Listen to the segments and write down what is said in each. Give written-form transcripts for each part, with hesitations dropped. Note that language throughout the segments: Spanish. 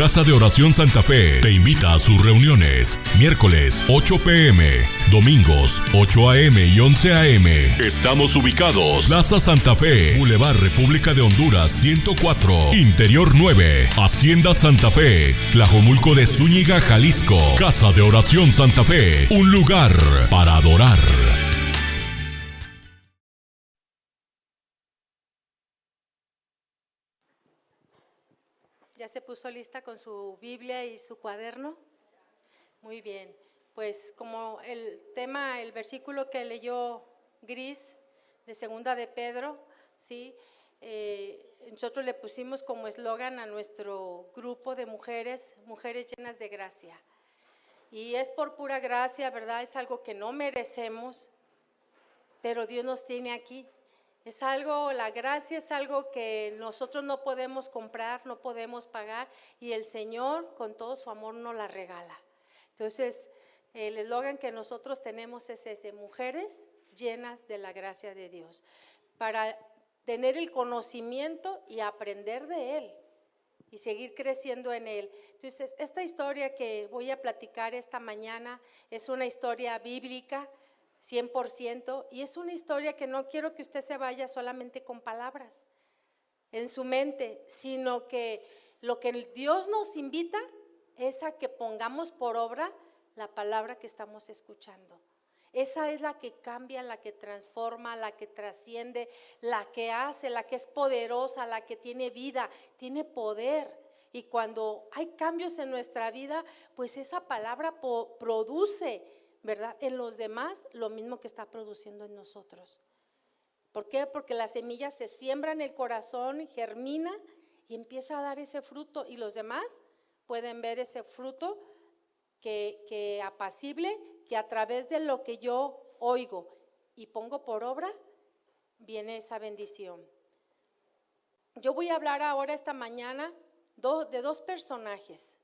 Casa de Oración Santa Fe te invita a sus reuniones. Miércoles 8 p.m, domingos 8 a.m. y 11 a.m. Estamos ubicados: Plaza Santa Fe, Boulevard República de Honduras 104, Interior 9, Hacienda Santa Fe, Tlajomulco de Zúñiga, Jalisco. Casa de Oración Santa Fe, un lugar para adorar. ¿Ya se puso lista con su Biblia y su cuaderno? Muy bien, pues como el tema, el versículo que leyó Gris de Segunda de Pedro, ¿sí? Nosotros le pusimos como eslogan a nuestro grupo de mujeres llenas de gracia. Y es por pura gracia, ¿verdad? Es algo que no merecemos, pero Dios nos tiene aquí. Es algo, la gracia es algo que nosotros no podemos comprar, no podemos pagar, y el Señor con todo su amor nos la regala. Entonces, el eslogan que nosotros tenemos es ese: mujeres llenas de la gracia de Dios, para tener el conocimiento y aprender de Él y seguir creciendo en Él. Entonces, esta historia que voy a platicar esta mañana es una historia bíblica, 100%, y es una historia que no quiero que usted se vaya solamente con palabras en su mente, sino que lo que Dios nos invita es a que pongamos por obra la palabra que estamos escuchando. Esa es la que cambia, la que transforma, la que trasciende, la que hace, la que es poderosa, la que tiene vida, tiene poder. Y cuando hay cambios en nuestra vida, pues esa palabra produce, ¿verdad?, en los demás lo mismo que está produciendo en nosotros. ¿Por qué? Porque la semilla se siembra en el corazón, germina y empieza a dar ese fruto, y los demás pueden ver ese fruto que apacible, que a través de lo que yo oigo y pongo por obra, viene esa bendición. Yo voy a hablar ahora esta mañana de dos personajes.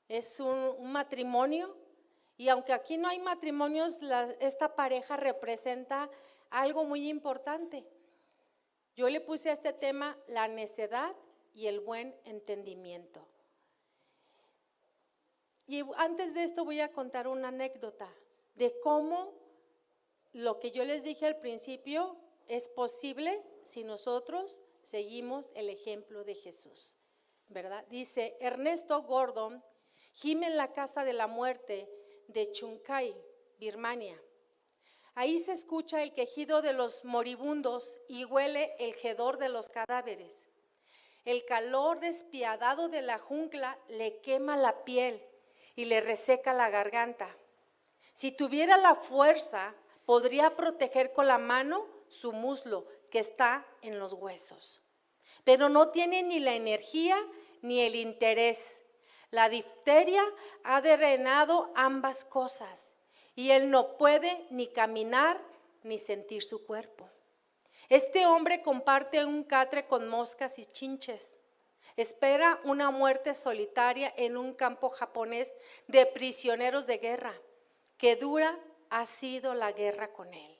Es un matrimonio. Y aunque aquí no hay matrimonios, esta pareja representa algo muy importante. Yo le puse a este tema la necedad y el buen entendimiento. Y antes de esto voy a contar una anécdota de cómo lo que yo les dije al principio es posible si nosotros seguimos el ejemplo de Jesús, ¿verdad? Dice: Ernesto Gordon gime en la casa de la muerte de Chunkai, Birmania. Ahí se escucha el quejido de los moribundos y huele el hedor de los cadáveres. El calor despiadado de la jungla le quema la piel y le reseca la garganta. Si tuviera la fuerza, podría proteger con la mano su muslo que está en los huesos. Pero no tiene ni la energía ni el interés. La difteria ha drenado ambas cosas y él no puede ni caminar ni sentir su cuerpo. Este hombre comparte un catre con moscas y chinches. Espera una muerte solitaria en un campo japonés de prisioneros de guerra. Qué dura ha sido la guerra con él.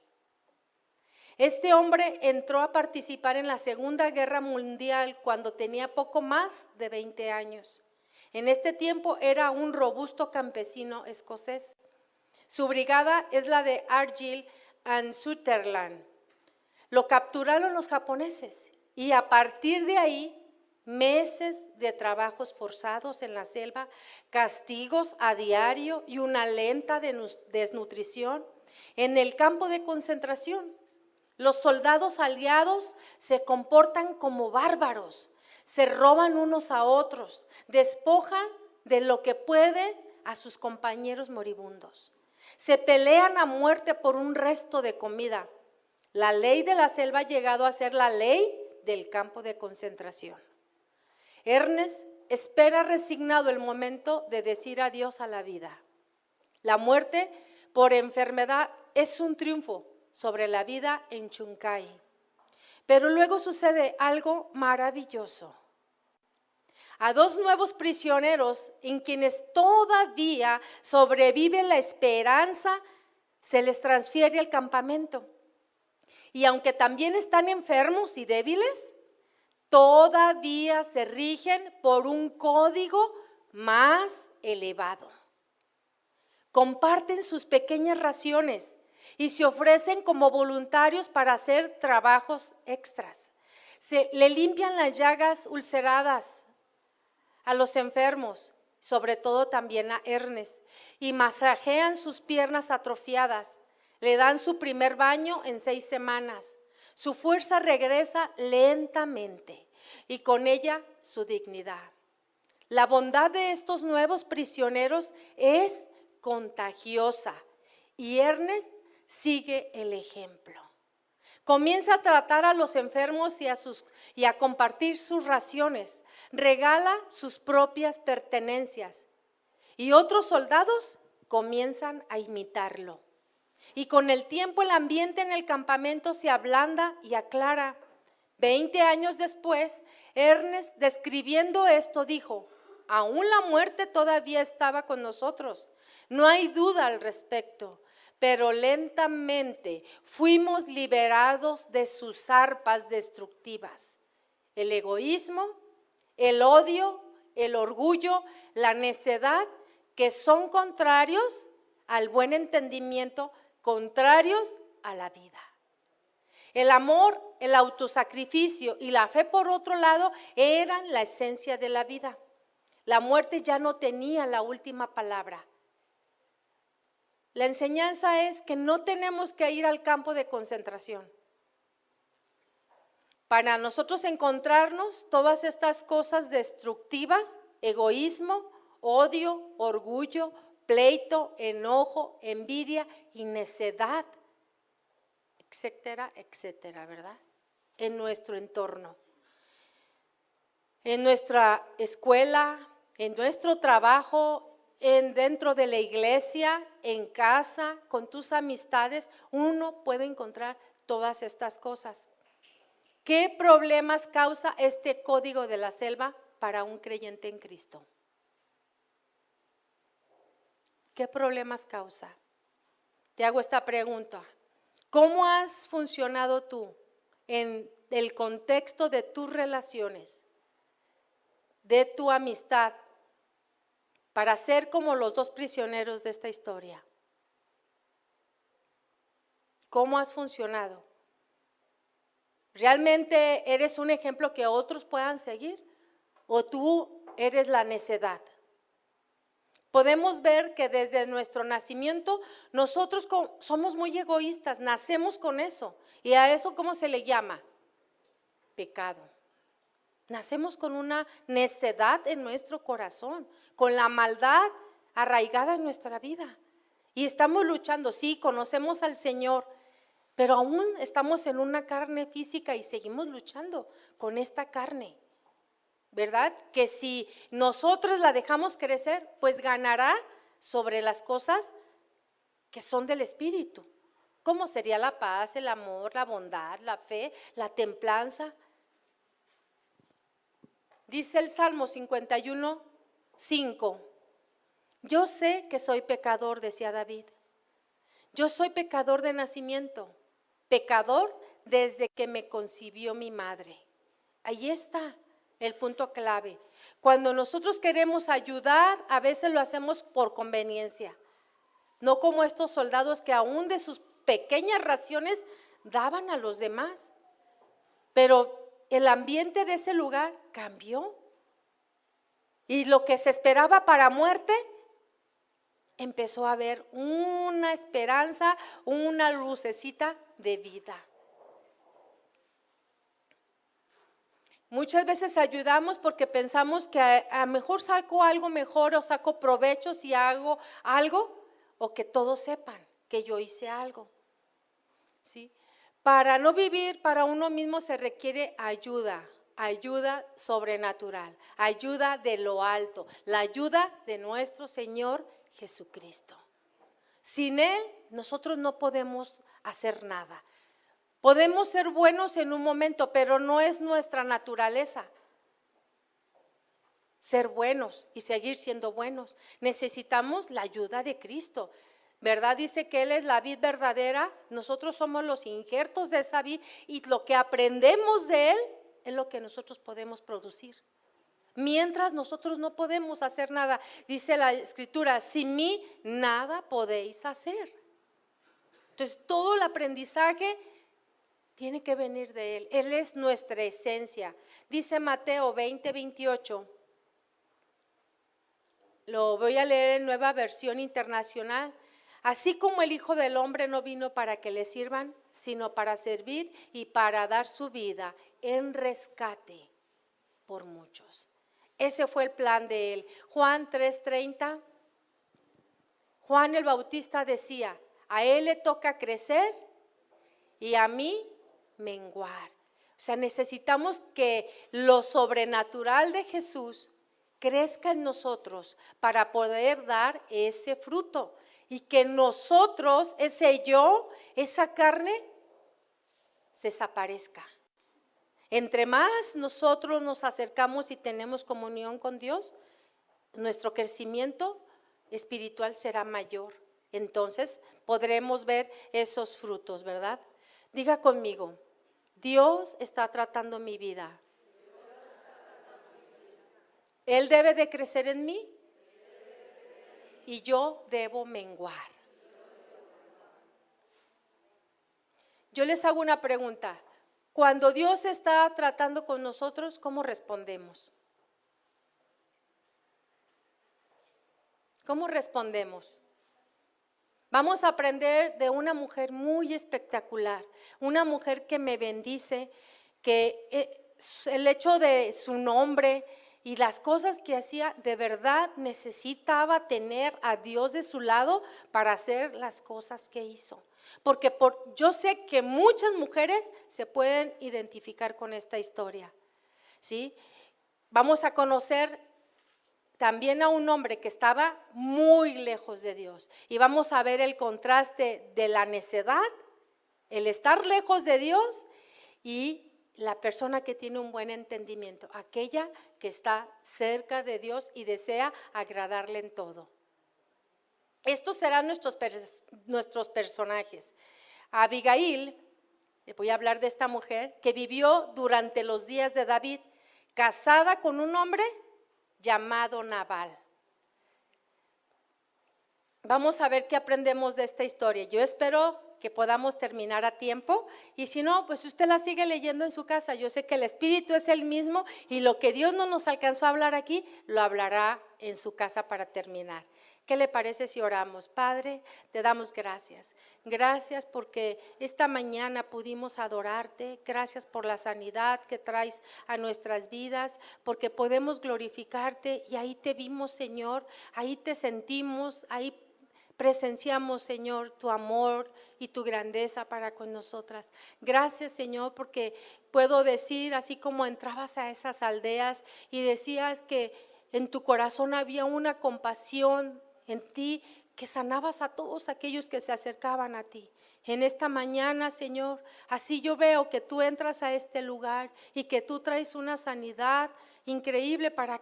Este hombre entró a participar en la Segunda Guerra Mundial cuando tenía poco más de 20 años. En este tiempo era un robusto campesino escocés. Su brigada es la de Argyll and Sutherland. Lo capturaron los japoneses y a partir de ahí, meses de trabajos forzados en la selva, castigos a diario y una lenta desnutrición en el campo de concentración. Los soldados aliados se comportan como bárbaros. Se roban unos a otros, despojan de lo que pueden a sus compañeros moribundos. Se pelean a muerte por un resto de comida. La ley de la selva ha llegado a ser la ley del campo de concentración. Ernest espera resignado el momento de decir adiós a la vida. La muerte por enfermedad es un triunfo sobre la vida en Chunkai. Pero luego sucede algo maravilloso. A dos nuevos prisioneros en quienes todavía sobrevive la esperanza, se les transfiere al campamento. Y aunque también están enfermos y débiles, todavía se rigen por un código más elevado. Comparten sus pequeñas raciones y se ofrecen como voluntarios para hacer trabajos extras. Le limpian las llagas ulceradas a los enfermos, sobre todo también a Ernest, y masajean sus piernas atrofiadas. Le dan su primer baño en 6 semanas. Su fuerza regresa lentamente y con ella su dignidad. La bondad de estos nuevos prisioneros es contagiosa y Ernest sigue el ejemplo. Comienza a tratar a los enfermos y a compartir sus raciones. Regala sus propias pertenencias y otros soldados comienzan a imitarlo. Y con el tiempo el ambiente en el campamento se ablanda y aclara. 20 años después, Ernest, describiendo esto, dijo: aún la muerte todavía estaba con nosotros. No hay duda al respecto, pero lentamente fuimos liberados de sus arpas destructivas. El egoísmo, el odio, el orgullo, la necedad, que son contrarios al buen entendimiento, contrarios a la vida. El amor, el autosacrificio y la fe, por otro lado, eran la esencia de la vida. La muerte ya no tenía la última palabra. La enseñanza es que no tenemos que ir al campo de concentración. Para nosotros encontrarnos todas estas cosas destructivas, egoísmo, odio, orgullo, pleito, enojo, envidia y necedad, etcétera, etcétera, ¿verdad? En nuestro entorno, en nuestra escuela, en nuestro trabajo, dentro de la iglesia, en casa, con tus amistades, uno puede encontrar todas estas cosas. ¿Qué problemas causa este código de la selva para un creyente en Cristo? ¿Qué problemas causa? Te hago esta pregunta. ¿Cómo has funcionado tú en el contexto de tus relaciones, de tu amistad, para ser como los 2 prisioneros de esta historia? ¿Cómo has funcionado? ¿Realmente eres un ejemplo que otros puedan seguir? ¿O tú eres la necedad? Podemos ver que desde nuestro nacimiento nosotros somos muy egoístas, nacemos con eso. ¿Y a eso cómo se le llama? Pecado. Nacemos con una necedad en nuestro corazón, con la maldad arraigada en nuestra vida. Y estamos luchando, sí, conocemos al Señor, pero aún estamos en una carne física y seguimos luchando con esta carne, ¿verdad? Que si nosotros la dejamos crecer, pues ganará sobre las cosas que son del Espíritu. ¿Cómo sería la paz, el amor, la bondad, la fe, la templanza? Dice el Salmo 51:5. Yo sé que soy pecador, decía David. Yo soy pecador de nacimiento, pecador desde que me concibió mi madre. Ahí está el punto clave. Cuando nosotros queremos ayudar, a veces lo hacemos por conveniencia. No como estos soldados que aún de sus pequeñas raciones daban a los demás. Pero el ambiente de ese lugar cambió. Y lo que se esperaba para muerte, empezó a haber una esperanza, una lucecita de vida. Muchas veces ayudamos porque pensamos que a lo mejor saco algo mejor o saco provecho si hago algo, o que todos sepan que yo hice algo. ¿Sí? Para no vivir para uno mismo se requiere ayuda sobrenatural, ayuda de lo alto, la ayuda de nuestro Señor Jesucristo. Sin Él nosotros no podemos hacer nada. Podemos ser buenos en un momento, pero no es nuestra naturaleza ser buenos y seguir siendo buenos. Necesitamos la ayuda de Cristo, ¿verdad? Dice que Él es la vid verdadera, nosotros somos los injertos de esa vid y lo que aprendemos de Él es lo que nosotros podemos producir. mientras nosotros no podemos hacer nada. Dice la Escritura, sin mí nada podéis hacer. Entonces todo el aprendizaje tiene que venir de Él. Él es nuestra esencia. Dice Mateo 20:28. Lo voy a leer en Nueva Versión Internacional. Así como el Hijo del Hombre no vino para que le sirvan, sino para servir y para dar su vida en rescate por muchos. Ese fue el plan de Él. Juan 3:30. Juan el Bautista decía, a Él le toca crecer y a mí menguar. O sea, necesitamos que lo sobrenatural de Jesús crezca en nosotros para poder dar ese fruto y que nosotros, ese yo, esa carne, desaparezca. Entre más nosotros nos acercamos y tenemos comunión con Dios, nuestro crecimiento espiritual será mayor. Entonces podremos ver esos frutos, ¿verdad? Diga conmigo, Dios está tratando mi vida. Él debe de crecer en mí y yo debo menguar. Yo les hago una pregunta. Cuando Dios está tratando con nosotros, ¿cómo respondemos? ¿Cómo respondemos? Vamos a aprender de una mujer muy espectacular, una mujer que me bendice, que el hecho de su nombre y las cosas que hacía, de verdad necesitaba tener a Dios de su lado para hacer las cosas que hizo. Porque yo sé que muchas mujeres se pueden identificar con esta historia, ¿sí? Vamos a conocer también a un hombre que estaba muy lejos de Dios. Y vamos a ver el contraste de la necedad, el estar lejos de Dios y la persona que tiene un buen entendimiento, aquella que está cerca de Dios y desea agradarle en todo. Estos serán nuestros personajes. Abigail, voy a hablar de esta mujer, que vivió durante los días de David, casada con un hombre llamado Nabal. Vamos a ver qué aprendemos de esta historia. Yo espero que podamos terminar a tiempo y si no, pues usted la sigue leyendo en su casa. Yo sé que el Espíritu es el mismo y lo que Dios no nos alcanzó a hablar aquí, lo hablará en su casa para terminar. ¿Qué le parece si oramos? Padre, te damos gracias. Gracias porque esta mañana pudimos adorarte. Gracias por la sanidad que traes a nuestras vidas, porque podemos glorificarte y ahí te vimos, Señor, ahí te sentimos, ahí presenciamos, Señor, tu amor y tu grandeza para con nosotras. Gracias, Señor, porque puedo decir, así como entrabas a esas aldeas y decías que en tu corazón había una compasión en ti, que sanabas a todos aquellos que se acercaban a ti. En esta mañana, Señor, así yo veo que tú entras a este lugar y que tú traes una sanidad increíble para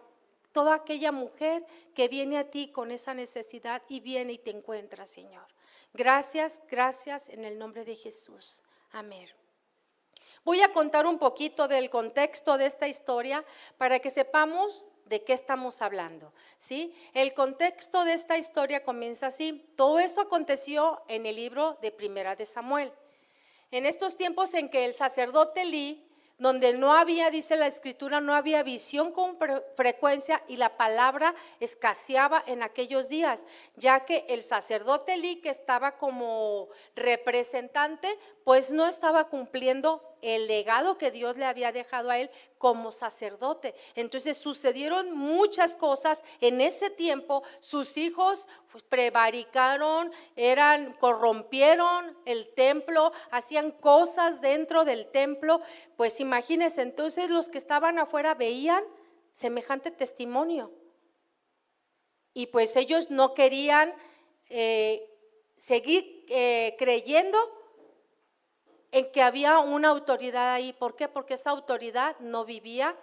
toda aquella mujer que viene a ti con esa necesidad y viene y te encuentra, Señor. Gracias, gracias en el nombre de Jesús. Amén. Voy a contar un poquito del contexto de esta historia para que sepamos de qué estamos hablando, ¿sí? El contexto de esta historia comienza así. Todo esto aconteció en el libro de Primera de Samuel. En estos tiempos en que el sacerdote Elí, donde no había, dice la Escritura, no había visión con frecuencia y la palabra escaseaba en aquellos días, ya que el sacerdote Elí, que estaba como representante, pues no estaba cumpliendo el legado que Dios le había dejado a él como sacerdote. Entonces sucedieron muchas cosas en ese tiempo. Sus hijos pues, prevaricaron, corrompieron el templo, hacían cosas dentro del templo. Pues imagínense, entonces los que estaban afuera veían semejante testimonio y pues ellos no querían seguir creyendo en que había una autoridad ahí. ¿Por qué? Porque esa autoridad no vivía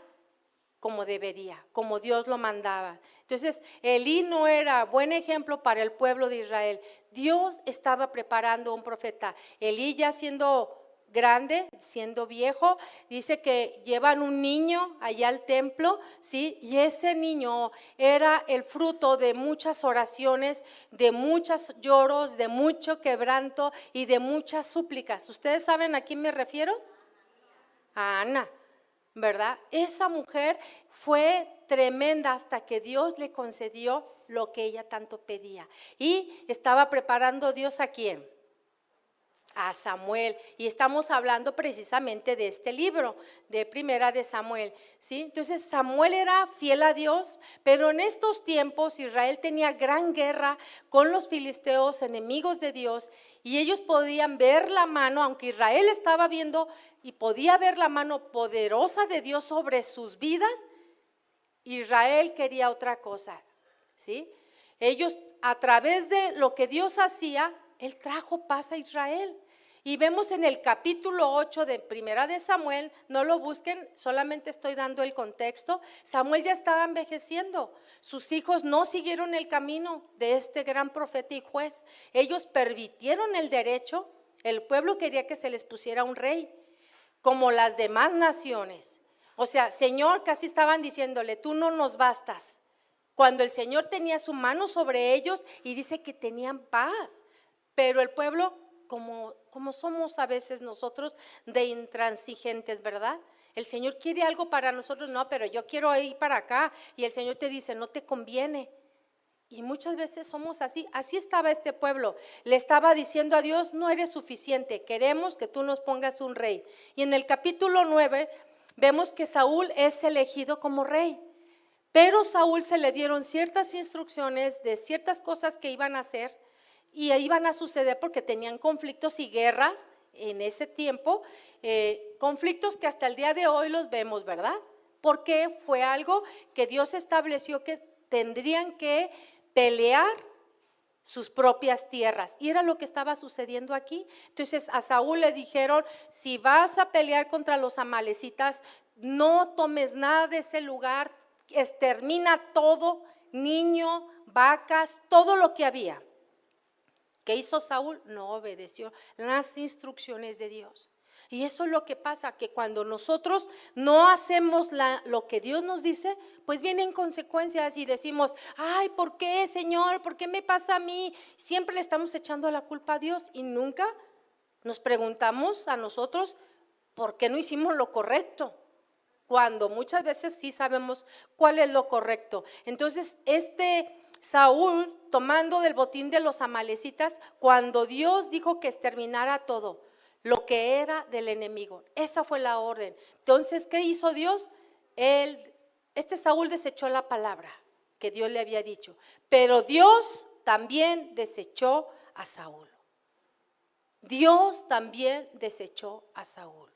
como debería, como Dios lo mandaba. Entonces, Elí no era buen ejemplo para el pueblo de Israel. Dios estaba preparando un profeta. Elí, ya siendo grande, siendo viejo, dice que llevan un niño allá al templo, ¿sí? Y ese niño era el fruto de muchas oraciones, de muchos lloros, de mucho quebranto y de muchas súplicas. ¿Ustedes saben a quién me refiero? A Ana, ¿verdad? Esa mujer fue tremenda hasta que Dios le concedió lo que ella tanto pedía. Y estaba preparando Dios ¿a quién? A Samuel, y estamos hablando precisamente de este libro de Primera de Samuel, ¿sí? Entonces Samuel era fiel a Dios, pero en estos tiempos Israel tenía gran guerra con los filisteos, enemigos de Dios, y ellos podían ver la mano, aunque Israel estaba viendo y podía ver la mano poderosa de Dios sobre sus vidas, Israel quería otra cosa, ¿sí? Ellos, a través de lo que Dios hacía, Él trajo paz a Israel. Y vemos en el capítulo 8 de Primera de Samuel, no lo busquen, solamente estoy dando el contexto. Samuel ya estaba envejeciendo, sus hijos no siguieron el camino de este gran profeta y juez. Ellos permitieron el derecho, el pueblo quería que se les pusiera un rey, como las demás naciones. O sea, Señor, casi estaban diciéndole, tú no nos bastas. Cuando el Señor tenía su mano sobre ellos y dice que tenían paz, pero el pueblo, como somos a veces nosotros de intransigentes, ¿verdad? El Señor quiere algo para nosotros, no, pero yo quiero ir para acá, y el Señor te dice, no te conviene. Y muchas veces somos así. Así estaba este pueblo, le estaba diciendo a Dios, no eres suficiente, queremos que tú nos pongas un rey. Y en el capítulo 9 vemos que Saúl es elegido como rey, pero Saúl se le dieron ciertas instrucciones de ciertas cosas que iban a hacer y iban a suceder porque tenían conflictos y guerras en ese tiempo, conflictos que hasta el día de hoy los vemos, ¿verdad? Porque fue algo que Dios estableció que tendrían que pelear sus propias tierras, y era lo que estaba sucediendo aquí. Entonces a Saúl le dijeron, si vas a pelear contra los amalecitas, no tomes nada de ese lugar, extermina todo, niño, vacas, todo lo que había. ¿Qué hizo Saúl? No obedeció las instrucciones de Dios. Y eso es lo que pasa, que cuando nosotros no hacemos lo que Dios nos dice, pues vienen consecuencias y decimos, ay, ¿por qué, Señor? ¿Por qué me pasa a mí? Siempre le estamos echando la culpa a Dios y nunca nos preguntamos a nosotros, ¿por qué no hicimos lo correcto? Cuando muchas veces sí sabemos cuál es lo correcto. Entonces, Saúl, tomando del botín de los amalecitas, cuando Dios dijo que exterminara todo lo que era del enemigo, esa fue la orden. Entonces, ¿qué hizo Dios? Saúl desechó la palabra que Dios le había dicho, pero Dios también desechó a Saúl. Dios también desechó a Saúl.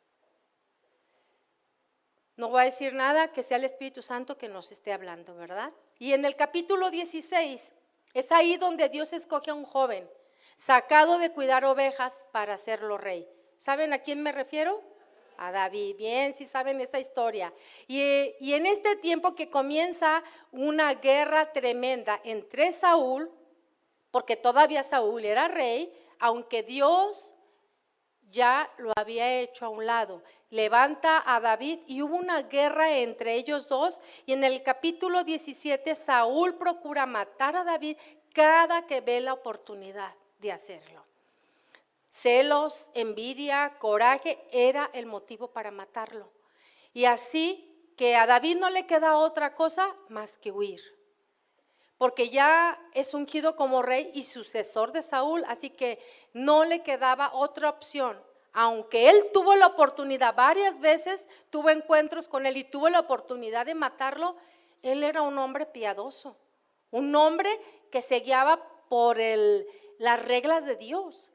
No voy a decir nada, que sea el Espíritu Santo que nos esté hablando, ¿verdad? Y en el capítulo 16, es ahí donde Dios escoge a un joven, sacado de cuidar ovejas para hacerlo rey. ¿Saben a quién me refiero? A David. Bien, sí saben esa historia. Y en este tiempo que comienza una guerra tremenda entre Saúl, porque todavía Saúl era rey, aunque Dios ya lo había hecho a un lado, levanta a David y hubo una guerra entre ellos dos, y en el capítulo 17 Saúl procura matar a David cada que ve la oportunidad de hacerlo. Celos, envidia, coraje era el motivo para matarlo, y así que a David no le queda otra cosa más que huir, porque ya es ungido como rey y sucesor de Saúl, así que no le quedaba otra opción. Aunque él tuvo la oportunidad varias veces, tuvo encuentros con él y tuvo la oportunidad de matarlo, él era un hombre piadoso, un hombre que se guiaba por las reglas de Dios.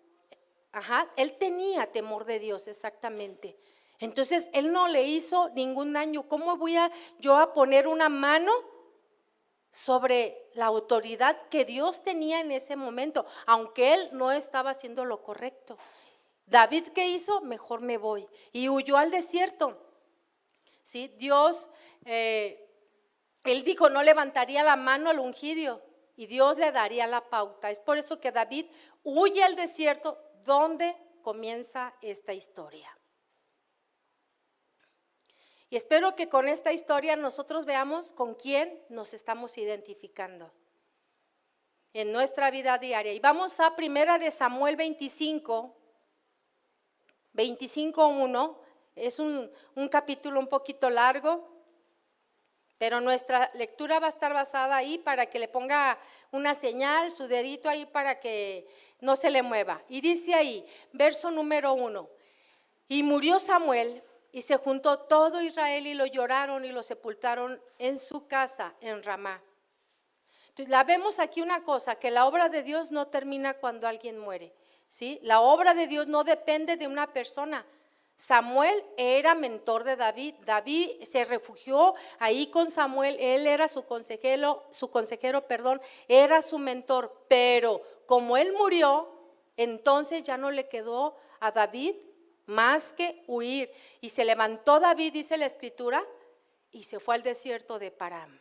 Él tenía temor de Dios, exactamente. Entonces él no le hizo ningún daño. ¿Cómo voy yo a poner una mano sobre la autoridad que Dios tenía en ese momento, aunque él no estaba haciendo lo correcto? David, ¿qué hizo? Mejor me voy, y huyó al desierto. ¿Sí? Dios, él dijo, no levantaría la mano al ungido, y Dios le daría la pauta. Es por eso que David huye al desierto, donde comienza esta historia. Y espero que con esta historia nosotros veamos con quién nos estamos identificando en nuestra vida diaria. Y vamos a 1 de Samuel 25:1. Es un capítulo un poquito largo, pero nuestra lectura va a estar basada ahí para que le ponga una señal, su dedito ahí para que no se le mueva. Y dice ahí, verso número 1, y murió Samuel y se juntó todo Israel y lo lloraron y lo sepultaron en su casa en Ramá. Entonces, la vemos aquí una cosa, que la obra de Dios no termina cuando alguien muere, ¿sí? La obra de Dios no depende de una persona. Samuel era mentor de David. David se refugió ahí con Samuel, él era su consejero, era su mentor, pero como él murió, entonces ya no le quedó a David más que huir. Y se levantó David, dice la escritura, y se fue al desierto de Param.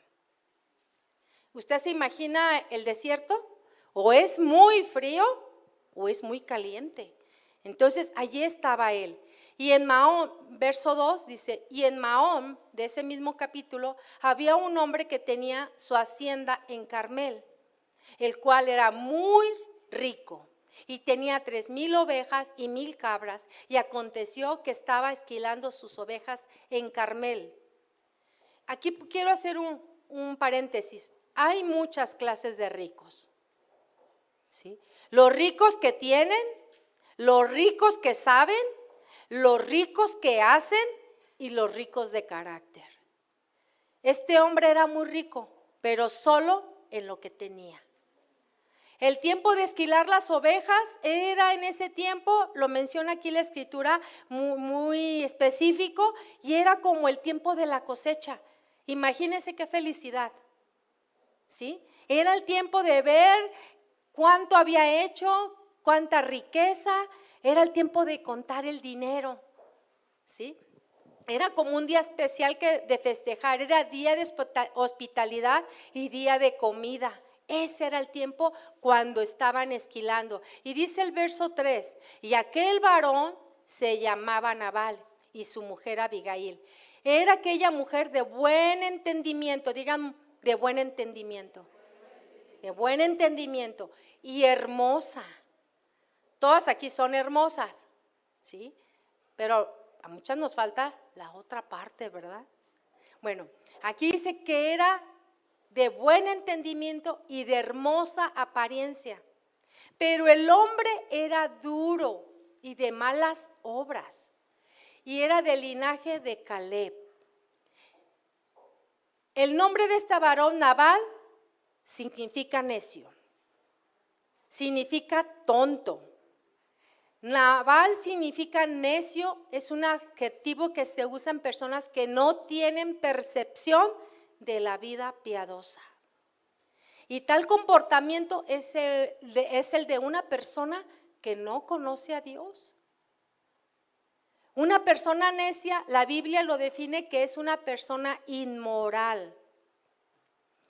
¿Usted se imagina el desierto? O es muy frío o es muy caliente. Entonces allí estaba él. Y en Mahón, verso 2 dice, y en Mahón, de ese mismo capítulo, había un hombre que tenía su hacienda en Carmel, el cual era muy rico y tenía 3,000 ovejas y 1,000 cabras, y aconteció que estaba esquilando sus ovejas en Carmel. Aquí quiero hacer un paréntesis. Hay muchas clases de ricos, ¿sí? Los ricos que tienen, los ricos que saben, los ricos que hacen y los ricos de carácter. Este hombre era muy rico, pero solo en lo que tenía. El tiempo de esquilar las ovejas era en ese tiempo, lo menciona aquí la escritura, muy específico, y era como el tiempo de la cosecha. Imagínense qué felicidad, ¿sí? Era el tiempo de ver cuánto había hecho, cuánta riqueza. Era el tiempo de contar el dinero, ¿sí? Era como un día especial de festejar, era día de hospitalidad y día de comida. Ese era el tiempo cuando estaban esquilando. Y dice el verso 3, y aquel varón se llamaba Nabal y su mujer Abigail. Era aquella mujer de buen entendimiento, digan de buen entendimiento, de buen entendimiento y hermosa. Todas aquí son hermosas, ¿sí? Pero a muchas nos falta la otra parte, ¿verdad? Bueno, aquí dice que era de buen entendimiento y de hermosa apariencia. Pero el hombre era duro y de malas obras, y era del linaje de Caleb. El nombre de este varón, Nabal, significa necio, significa tonto. Nabal significa necio, es un adjetivo que se usa en personas que no tienen percepción de la vida piadosa. Y tal comportamiento es el de una persona que no conoce a Dios. Una persona necia, la Biblia lo define que es una persona inmoral,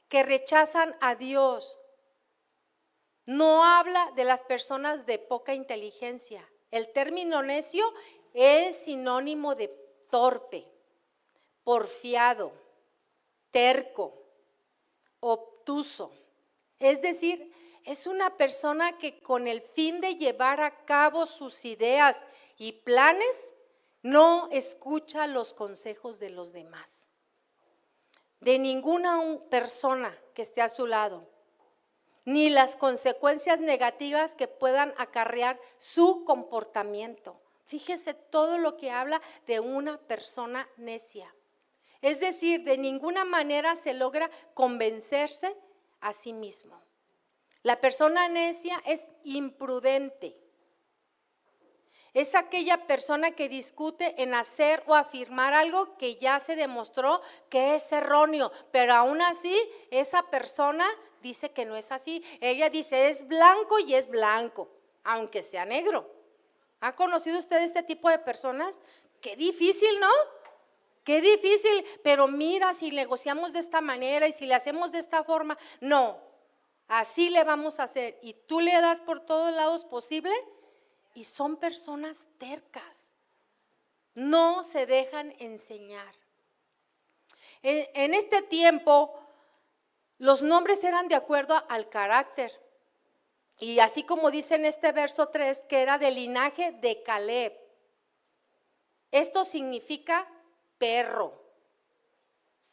que rechazan a Dios. No habla de las personas de poca inteligencia. El término necio es sinónimo de torpe, porfiado, terco, obtuso. Es decir, es una persona que con el fin de llevar a cabo sus ideas y planes no escucha los consejos de los demás, de ninguna persona que esté a su lado, ni las consecuencias negativas que puedan acarrear su comportamiento. Fíjese todo lo que habla de una persona necia. Es decir, de ninguna manera se logra convencerse a sí mismo. La persona necia es imprudente. Es aquella persona que discute en hacer o afirmar algo que ya se demostró que es erróneo, pero aún así esa persona dice que no es así. Ella dice es blanco y es blanco, aunque sea negro. ¿Ha conocido usted este tipo de personas? Qué difícil, ¿no? Qué difícil, pero mira, si negociamos de esta manera y si le hacemos de esta forma, no, así le vamos a hacer. Y tú le das por todos lados posible y son personas tercas, no se dejan enseñar. En este tiempo los nombres eran de acuerdo al carácter, y así como dice en este verso 3 que era del linaje de Caleb. Esto significa perro.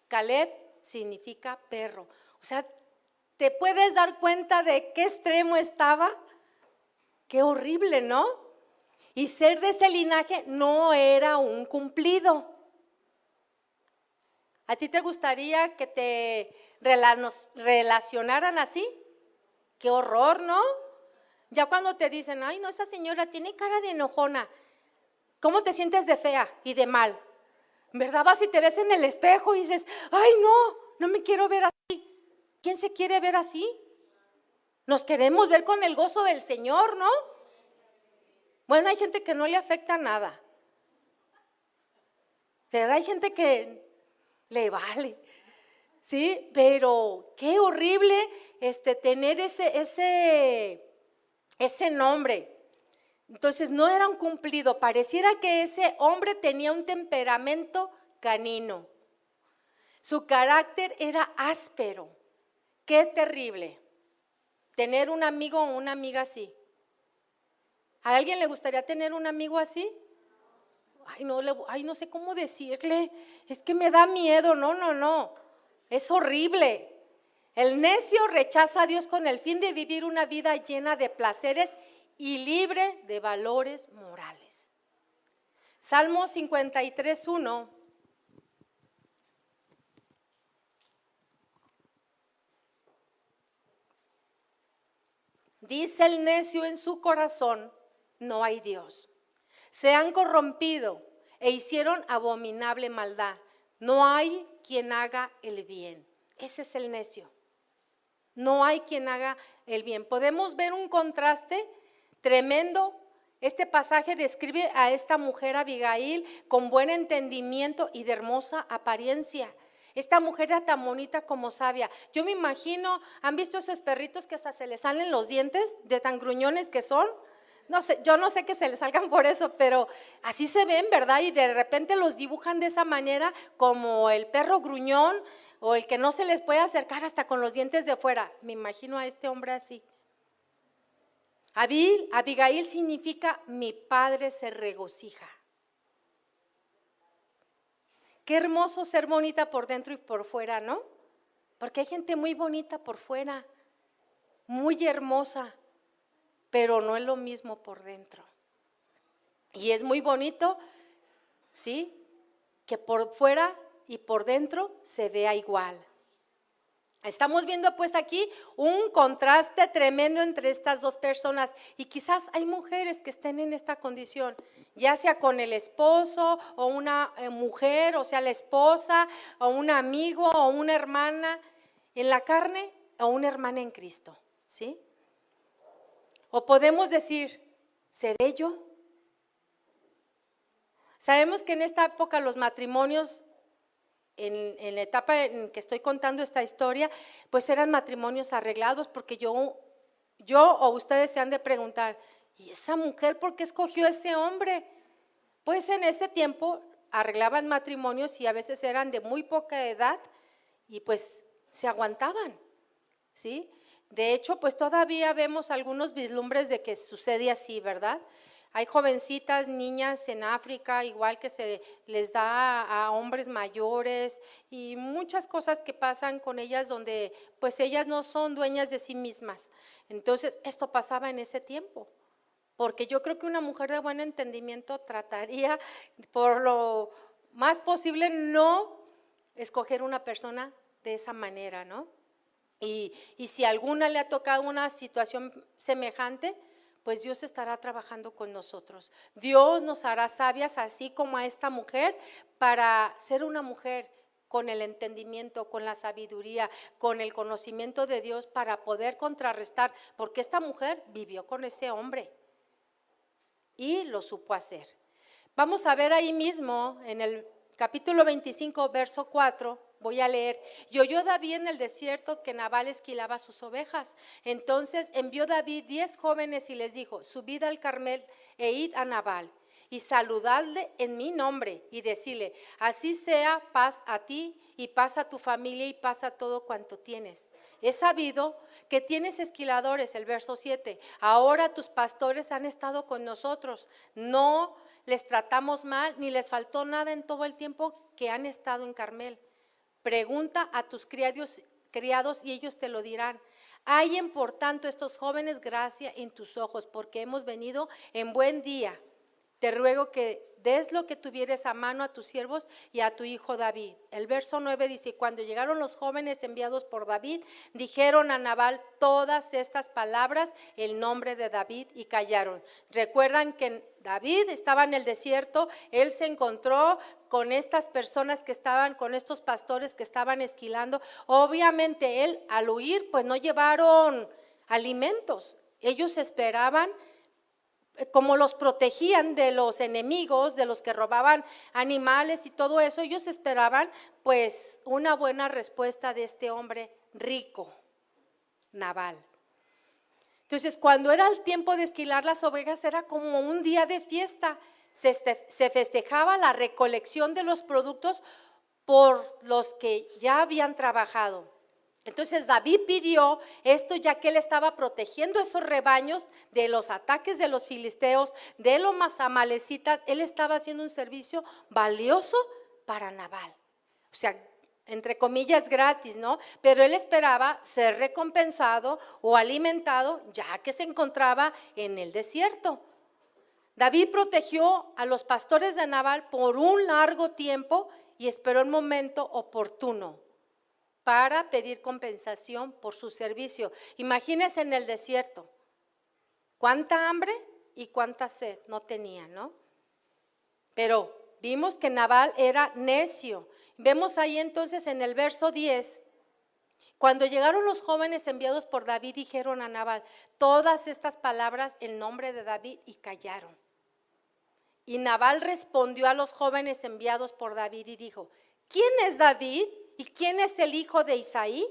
Caleb significa perro. O sea, ¿te puedes dar cuenta de qué extremo estaba? Qué horrible, ¿no? Y ser de ese linaje no era un cumplido. ¿A ti te gustaría que te relacionaran así? Qué horror, ¿no? Ya cuando te dicen, ay, no, esa señora tiene cara de enojona, ¿cómo te sientes de fea y de mal? ¿Verdad? Vas y te ves en el espejo y dices, ay, no me quiero ver así. ¿Quién se quiere ver así? Nos queremos ver con el gozo del Señor, ¿no? Bueno, hay gente que no le afecta nada, pero hay gente que le vale, ¿sí? Pero qué horrible tener ese nombre. Entonces no era un cumplido, pareciera que ese hombre tenía un temperamento canino. Su carácter era áspero. Qué terrible tener un amigo o una amiga así. ¿A alguien le gustaría tener un amigo así? Ay, no sé cómo decirle, es que me da miedo, no, es horrible. El necio rechaza a Dios con el fin de vivir una vida llena de placeres y libre de valores morales. Salmo 53:1. Dice el necio en su corazón, no hay Dios. Se han corrompido e hicieron abominable maldad. No hay quien haga el bien. Ese es el necio. No hay quien haga el bien. Podemos ver un contraste tremendo. Este pasaje describe a esta mujer Abigail con buen entendimiento y de hermosa apariencia. Esta mujer era tan bonita como sabia. Yo me imagino, ¿han visto esos perritos que hasta se les salen los dientes de tan gruñones que son? No sé, yo no sé que se les salgan por eso, pero así se ven, ¿verdad? Y de repente los dibujan de esa manera, como el perro gruñón o el que no se les puede acercar hasta con los dientes de fuera. Me imagino a este hombre así. Abigail significa mi padre se regocija. Qué hermoso ser bonita por dentro y por fuera, ¿no? Porque hay gente muy bonita por fuera, muy hermosa, pero no es lo mismo por dentro. Y es muy bonito, ¿sí? Que por fuera y por dentro se vea igual. Estamos viendo pues aquí un contraste tremendo entre estas dos personas, y quizás hay mujeres que estén en esta condición, ya sea con el esposo o una mujer, o sea la esposa o un amigo o una hermana en la carne o una hermana en Cristo, ¿sí? O podemos decir, ¿seré yo? Sabemos que en esta época los matrimonios, en la etapa en que estoy contando esta historia, pues eran matrimonios arreglados, porque yo o ustedes se han de preguntar, ¿y esa mujer por qué escogió a ese hombre? Pues en ese tiempo arreglaban matrimonios y a veces eran de muy poca edad y pues se aguantaban, ¿sí? De hecho, pues todavía vemos algunos vislumbres de que sucede así, ¿verdad? Hay jovencitas, niñas en África, igual que se les da a hombres mayores, y muchas cosas que pasan con ellas donde pues ellas no son dueñas de sí mismas. Entonces, esto pasaba en ese tiempo, porque yo creo que una mujer de buen entendimiento trataría por lo más posible no escoger una persona de esa manera, ¿no? Y si a alguna le ha tocado una situación semejante, pues Dios estará trabajando con nosotros. Dios nos hará sabias, así como a esta mujer, para ser una mujer con el entendimiento, con la sabiduría, con el conocimiento de Dios, para poder contrarrestar, porque esta mujer vivió con ese hombre y lo supo hacer. Vamos a ver ahí mismo en el capítulo 25, verso 4. Voy a leer. Y oyó David en el desierto que Nabal esquilaba sus ovejas. Entonces envió David 10 jóvenes y les dijo: subid al Carmel e id a Nabal y saludadle en mi nombre y decirle: así sea, paz a ti y paz a tu familia y paz a todo cuanto tienes. He sabido que tienes esquiladores, el verso 7. Ahora tus pastores han estado con nosotros. No les tratamos mal ni les faltó nada en todo el tiempo que han estado en Carmel. Pregunta a tus criados y ellos te lo dirán. Hallen por tanto estos jóvenes gracia en tus ojos, porque hemos venido en buen día. Te ruego que des lo que tuvieres a mano a tus siervos y a tu hijo David. El verso 9 dice: cuando llegaron los jóvenes enviados por David, dijeron a Nabal todas estas palabras en nombre de David y callaron. Recuerdan que David estaba en el desierto, él se encontró con estas personas que estaban, con estos pastores que estaban esquilando. Obviamente él al huir pues no llevaron alimentos, ellos esperaban. Como los protegían de los enemigos, de los que robaban animales y todo eso, ellos esperaban pues una buena respuesta de este hombre rico, Nabal. Entonces, cuando era el tiempo de esquilar las ovejas, era como un día de fiesta. Se festejaba la recolección de los productos por los que ya habían trabajado. Entonces David pidió esto ya que él estaba protegiendo esos rebaños de los ataques de los filisteos, de los amalecitas. Él estaba haciendo un servicio valioso para Nabal. O sea, entre comillas gratis, ¿no? Pero él esperaba ser recompensado o alimentado ya que se encontraba en el desierto. David protegió a los pastores de Nabal por un largo tiempo y esperó el momento oportuno para pedir compensación por su servicio. Imagínense en el desierto, cuánta hambre y cuánta sed no tenía, ¿no? Pero vimos que Nabal era necio. Vemos ahí entonces en el verso 10, cuando llegaron los jóvenes enviados por David, dijeron a Nabal todas estas palabras en nombre de David y callaron. Y Nabal respondió a los jóvenes enviados por David y dijo: ¿quién es David? ¿Y quién es el hijo de Isaí?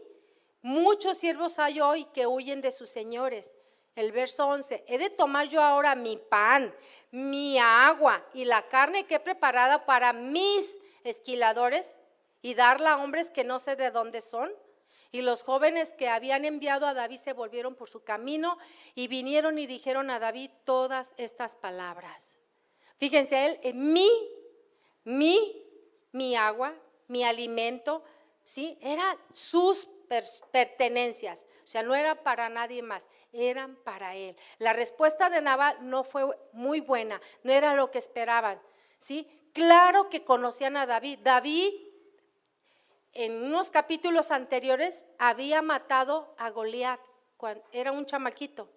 Muchos siervos hay hoy que huyen de sus señores. El verso 11, ¿he de tomar yo ahora mi pan, mi agua y la carne que he preparado para mis esquiladores y darla a hombres que no sé de dónde son? Y los jóvenes que habían enviado a David se volvieron por su camino y vinieron y dijeron a David todas estas palabras. Fíjense, él, mi agua, mi alimento, ¿sí? Eran sus pertenencias, o sea, no era para nadie más, eran para él. La respuesta de Nabal no fue muy buena, no era lo que esperaban, ¿sí? Claro que conocían a David. David en unos capítulos anteriores había matado a Goliat, cuando era un chamaquito,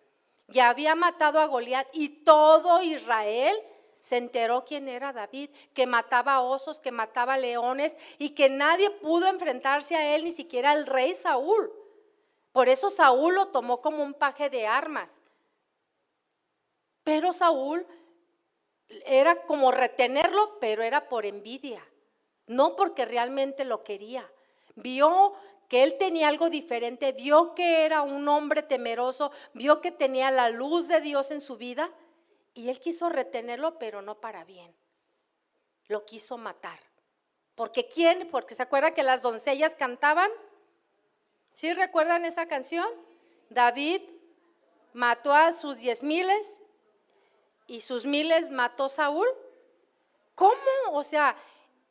ya había matado a Goliat y todo Israel se enteró quién era David, que mataba osos, que mataba leones y que nadie pudo enfrentarse a él, ni siquiera el rey Saúl. Por eso Saúl lo tomó como un paje de armas. Pero Saúl era como retenerlo, pero era por envidia, no porque realmente lo quería. Vio que él tenía algo diferente, vio que era un hombre temeroso, vio que tenía la luz de Dios en su vida. Y él quiso retenerlo, pero no para bien. Lo quiso matar. ¿Porque quién? Porque se acuerda que las doncellas cantaban. ¿Sí recuerdan esa canción? David mató a sus 10,000 y sus 1,000 mató Saúl. ¿Cómo? O sea,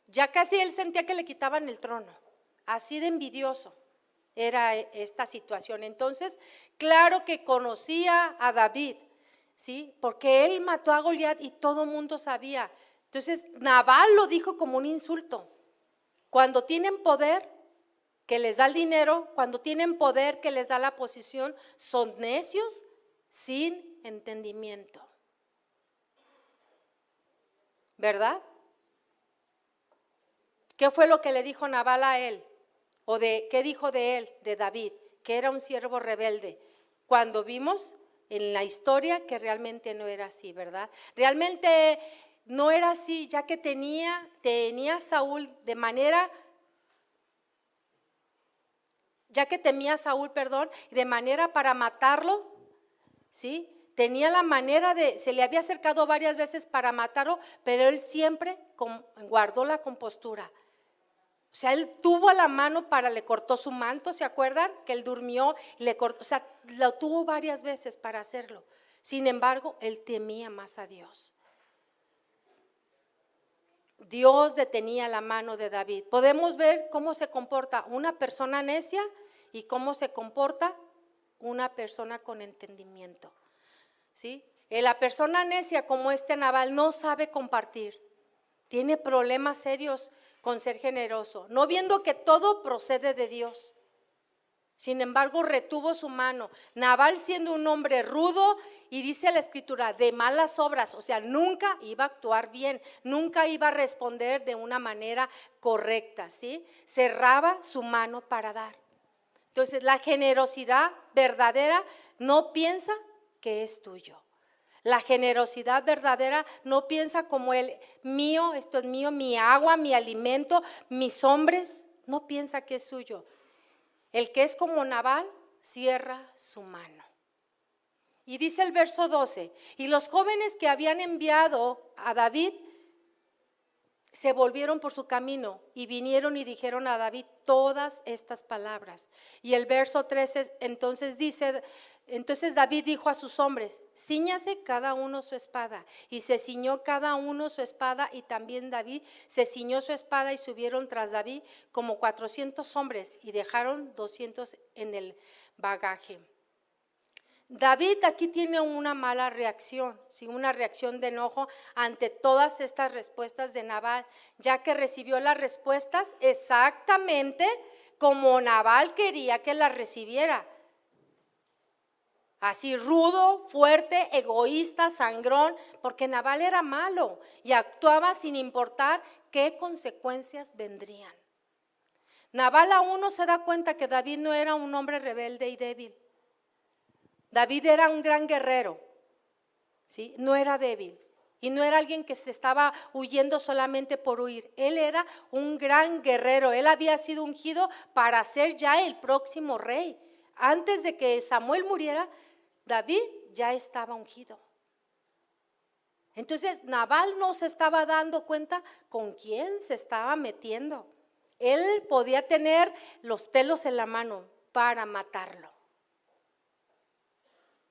ya casi él sentía que le quitaban el trono. Así de envidioso era esta situación. Entonces, claro que conocía a David, ¿sí? Porque él mató a Goliat y todo el mundo sabía. Entonces Nabal lo dijo como un insulto. Cuando tienen poder que les da el dinero, cuando tienen poder que les da la posición, son necios sin entendimiento. ¿Verdad? ¿Qué fue lo que le dijo Nabal a él? ¿O qué dijo de él, de David? Que era un siervo rebelde. Cuando vimos en la historia que realmente no era así, ¿verdad? Realmente no era así, ya que tenía Saúl de manera ya que temía a Saúl, y de manera para matarlo, ¿sí? Tenía la manera se le había acercado varias veces para matarlo, pero él siempre guardó la compostura. O sea, él tuvo a la mano le cortó su manto, ¿se acuerdan? Que él durmió y le cortó, o sea, lo tuvo varias veces para hacerlo. Sin embargo, él temía más a Dios. Dios detenía la mano de David. Podemos ver cómo se comporta una persona necia y cómo se comporta una persona con entendimiento, ¿sí? La persona necia como Nabal no sabe compartir, tiene problemas serios con ser generoso, no viendo que todo procede de Dios. Sin embargo, retuvo su mano. Nabal, siendo un hombre rudo, y dice la escritura, de malas obras, o sea, nunca iba a actuar bien, nunca iba a responder de una manera correcta, ¿sí? Cerraba su mano para dar. Entonces, la generosidad verdadera no piensa que es tuyo. La generosidad verdadera no piensa como mío, esto es mío, mi agua, mi alimento, mis hombres, no piensa que es suyo. El que es como Nabal cierra su mano. Y dice el verso 12, y los jóvenes que habían enviado a David se volvieron por su camino y vinieron y dijeron a David todas estas palabras. Y el verso 13 entonces dice, entonces David dijo a sus hombres, cíñase cada uno su espada. Y se ciñó cada uno su espada, y también David se ciñó su espada, y subieron tras David como 400 hombres y dejaron 200 en el bagaje. David aquí tiene una mala reacción, ¿sí? Una reacción de enojo ante todas estas respuestas de Nabal, ya que recibió las respuestas exactamente como Nabal quería que las recibiera. Así rudo, fuerte, egoísta, sangrón, porque Nabal era malo y actuaba sin importar qué consecuencias vendrían. Nabal aún no se da cuenta que David no era un hombre rebelde y débil. David era un gran guerrero, ¿sí? No era débil y no era alguien que se estaba huyendo solamente por huir. Él era un gran guerrero, él había sido ungido para ser ya el próximo rey. Antes de que Samuel muriera, David ya estaba ungido. Entonces Nabal no se estaba dando cuenta con quién se estaba metiendo. Él podía tener los pelos en la mano para matarlo,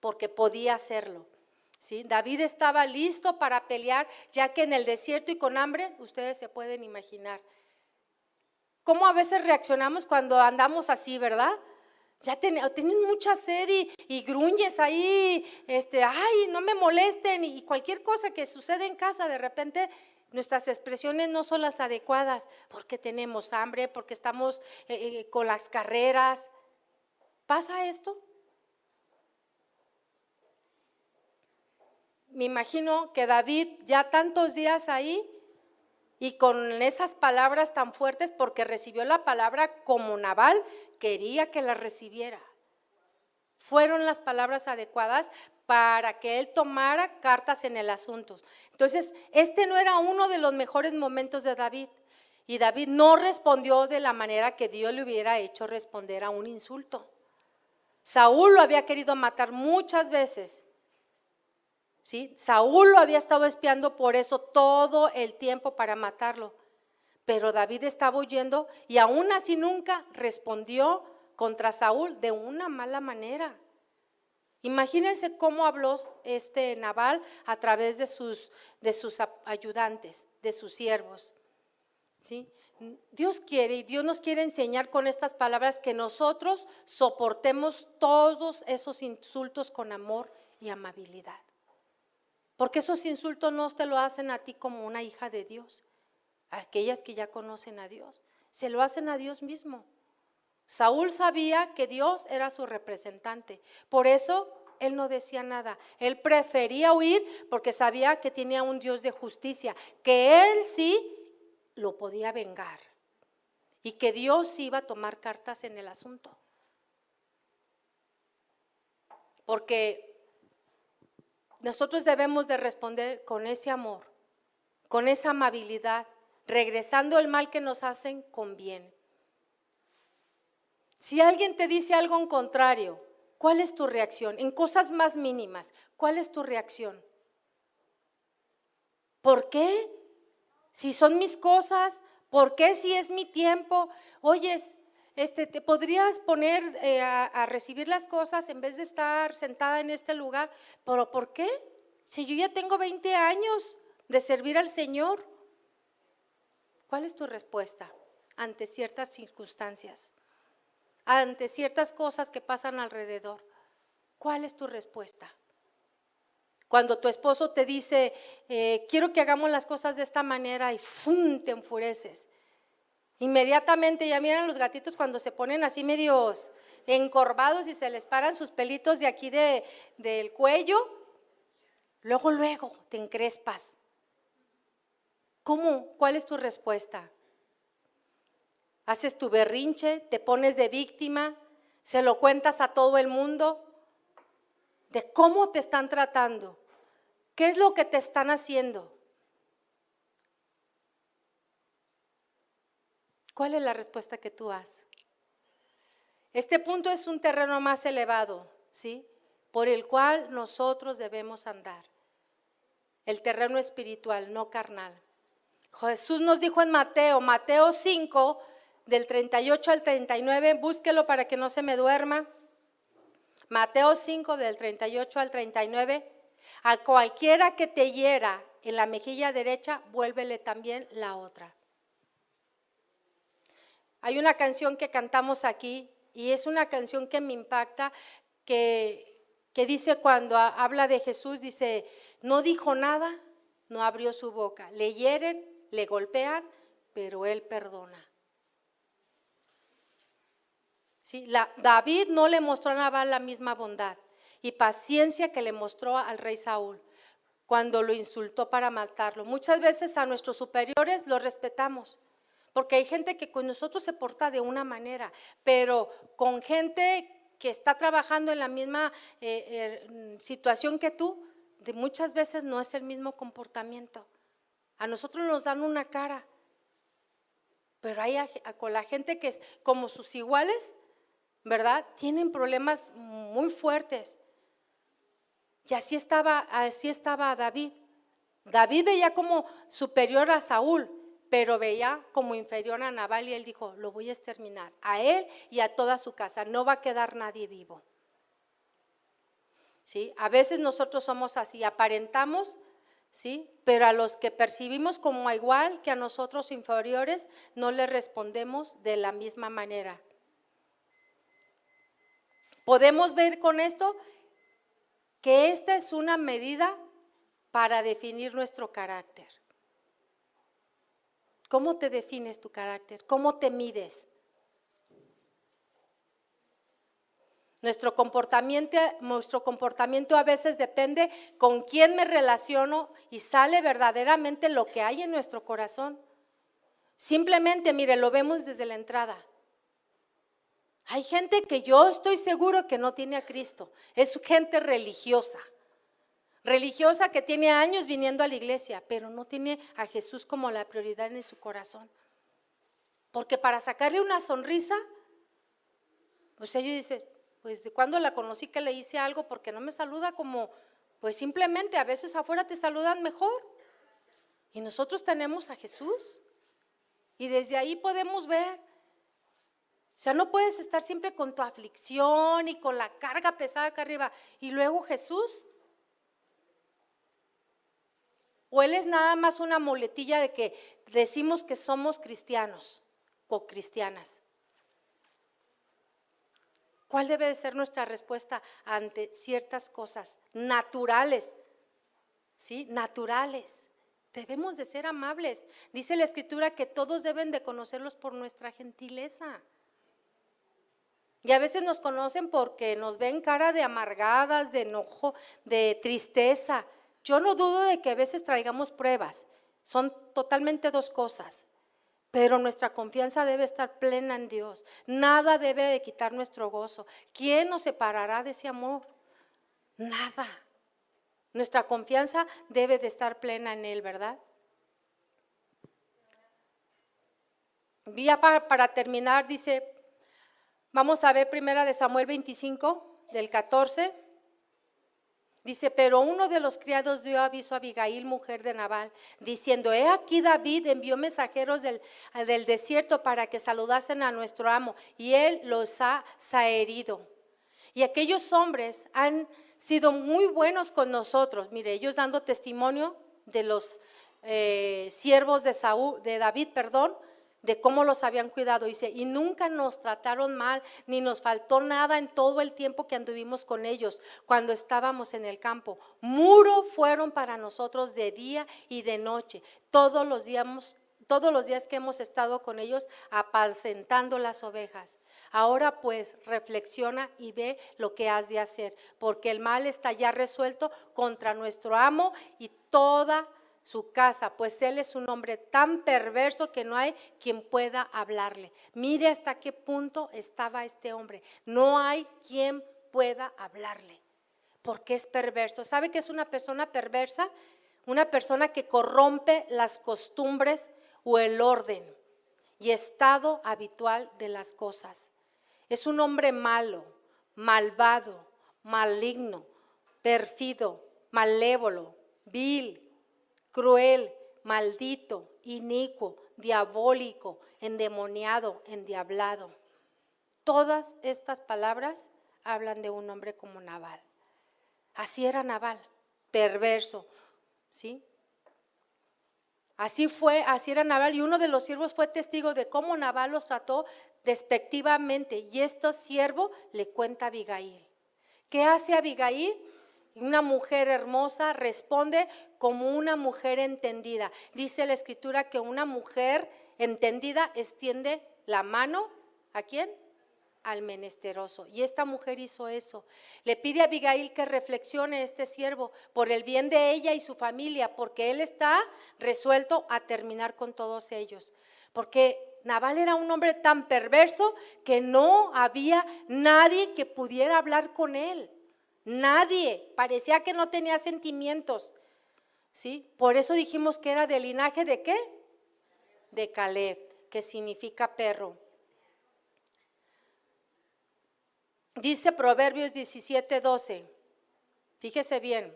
porque podía hacerlo, ¿sí? David estaba listo para pelear, ya que en el desierto y con hambre, ustedes se pueden imaginar cómo a veces reaccionamos cuando andamos así, ¿verdad? Ya tienen mucha sed y gruñes ahí, ay, no me molesten, y cualquier cosa que sucede en casa, de repente nuestras expresiones no son las adecuadas, porque tenemos hambre, porque estamos con las carreras. ¿Pasa esto? Me imagino que David ya tantos días ahí y con esas palabras tan fuertes, porque recibió la palabra como Nabal quería que la recibiera. Fueron las palabras adecuadas para que él tomara cartas en el asunto. Entonces, no era uno de los mejores momentos de David, y David no respondió de la manera que Dios le hubiera hecho responder a un insulto. Saúl lo había querido matar muchas veces, ¿sí? Saúl lo había estado espiando por eso todo el tiempo para matarlo, pero David estaba huyendo y aún así nunca respondió contra Saúl de una mala manera. Imagínense cómo habló Nabal a través de sus ayudantes, de sus siervos, ¿sí? Dios quiere y Dios nos quiere enseñar con estas palabras que nosotros soportemos todos esos insultos con amor y amabilidad. Porque esos insultos no te lo hacen a ti como una hija de Dios. Aquellas que ya conocen a Dios, se lo hacen a Dios mismo. Saúl sabía que Dios era su representante, por eso él no decía nada. Él prefería huir porque sabía que tenía un Dios de justicia, que él sí lo podía vengar y que Dios iba a tomar cartas en el asunto. Porque nosotros debemos de responder con ese amor, con esa amabilidad, regresando el mal que nos hacen con bien. Si alguien te dice algo en contrario, ¿cuál es tu reacción? En cosas más mínimas, ¿cuál es tu reacción? ¿Por qué? Si son mis cosas, ¿por qué si es mi tiempo? Oyes, te podrías poner a recibir las cosas en vez de estar sentada en este lugar, pero ¿por qué? Si yo ya tengo 20 años de servir al Señor. ¿Cuál es tu respuesta ante ciertas circunstancias? Ante ciertas cosas que pasan alrededor. ¿Cuál es tu respuesta? Cuando tu esposo te dice, quiero que hagamos las cosas de esta manera y ¡fum!, te enfureces. Inmediatamente, ya miran los gatitos cuando se ponen así medios encorvados y se les paran sus pelitos de aquí del cuello, luego te encrespas. ¿Cómo? ¿Cuál es tu respuesta? ¿Haces tu berrinche? ¿Te pones de víctima? ¿Se lo cuentas a todo el mundo? ¿De cómo te están tratando? ¿Qué es lo que te están haciendo? ¿Cuál es la respuesta que tú das? Este punto es un terreno más elevado, ¿sí? Por el cual nosotros debemos andar. El terreno espiritual, no carnal. Jesús nos dijo en Mateo 5, del 38 al 39, búsquelo para que no se me duerma. Mateo 5, del 38 al 39, a cualquiera que te hiera en la mejilla derecha, vuélvele también la otra. Hay una canción que cantamos aquí y es una canción que me impacta, que dice cuando habla de Jesús, dice, no dijo nada, no abrió su boca, le hieren, le golpean, pero él perdona. ¿Sí? David no le mostró a Nabal la misma bondad y paciencia que le mostró al rey Saúl cuando lo insultó para matarlo. Muchas veces a nuestros superiores los respetamos, porque hay gente que con nosotros se porta de una manera, pero con gente que está trabajando en la misma situación que tú, muchas veces no es el mismo comportamiento. A nosotros nos dan una cara, pero hay con la gente que es como sus iguales, ¿verdad? Tienen problemas muy fuertes. Y así estaba David. David veía como superior a Saúl, pero veía como inferior a Nabal y él dijo, lo voy a exterminar, a él y a toda su casa, no va a quedar nadie vivo. ¿Sí? A veces nosotros somos así, aparentamos, ¿sí? Pero a los que percibimos como igual que a nosotros inferiores, no les respondemos de la misma manera. Podemos ver con esto que esta es una medida para definir nuestro carácter. ¿Cómo te defines tu carácter? ¿Cómo te mides? Nuestro comportamiento a veces depende con quién me relaciono y sale verdaderamente lo que hay en nuestro corazón. Simplemente, mire, lo vemos desde la entrada. Hay gente que yo estoy seguro que no tiene a Cristo, es gente religiosa que tiene años viniendo a la iglesia, pero no tiene a Jesús como la prioridad en su corazón. Porque para sacarle una sonrisa, pues ellos dicen, pues de cuando la conocí que le hice algo, porque no me saluda como, pues simplemente a veces afuera te saludan mejor. Y nosotros tenemos a Jesús y desde ahí podemos ver. O sea, no puedes estar siempre con tu aflicción y con la carga pesada acá arriba. Y luego Jesús. O Él es nada más una muletilla de que decimos que somos cristianos o cristianas. ¿Cuál debe de ser nuestra respuesta ante ciertas cosas naturales? ¿Sí? Naturales. Debemos de ser amables. Dice la Escritura que todos deben de conocerlos por nuestra gentileza. Y a veces nos conocen porque nos ven cara de amargadas, de enojo, de tristeza. Yo no dudo de que a veces traigamos pruebas, son totalmente dos cosas, pero nuestra confianza debe estar plena en Dios. Nada debe de quitar nuestro gozo. ¿Quién nos separará de ese amor? Nada. Nuestra confianza debe de estar plena en Él, ¿verdad? Ya para terminar, dice, Vamos a ver primera de Samuel 25, del 14. Dice, pero uno de los criados dio aviso a Abigail, mujer de Nabal, diciendo, he aquí David envió mensajeros del desierto para que saludasen a nuestro amo, y él los ha herido. Y aquellos hombres han sido muy buenos con nosotros. Mire, ellos dando testimonio de los siervos de David, de cómo los habían cuidado. Dice, y nunca nos trataron mal, ni nos faltó nada en todo el tiempo que anduvimos con ellos, cuando estábamos en el campo. Muro fueron para nosotros de día y de noche, todos los días que hemos estado con ellos apacentando las ovejas. Ahora pues reflexiona y ve lo que has de hacer, porque el mal está ya resuelto contra nuestro amo y toda su casa, pues él es un hombre tan perverso que no hay quien pueda hablarle. Mire hasta qué punto estaba este hombre. No hay quien pueda hablarle, porque es perverso. ¿Sabe qué es una persona perversa? Una persona que corrompe las costumbres o el orden y estado habitual de las cosas. Es un hombre malo, malvado, maligno, pérfido, malévolo, vil, cruel, maldito, inicuo, diabólico, endemoniado, endiablado. Todas estas palabras hablan de un hombre como Nabal. Así era Nabal, perverso, ¿sí? Así era Nabal, y uno de los siervos fue testigo de cómo Nabal los trató despectivamente, y este siervo le cuenta a Abigail. ¿Qué hace Abigail? Una mujer hermosa responde como una mujer entendida. Dice la escritura que una mujer entendida extiende la mano, ¿a quién? Al menesteroso. Y esta mujer hizo eso. Le pide a Abigail que reflexione este siervo por el bien de ella y su familia, porque él está resuelto a terminar con todos ellos. Porque Nabal era un hombre tan perverso que no había nadie que pudiera hablar con él. Nadie, parecía que no tenía sentimientos, ¿sí? Por eso dijimos que era del linaje ¿de qué? De Caleb, que significa perro. Dice Proverbios 17:12, fíjese bien,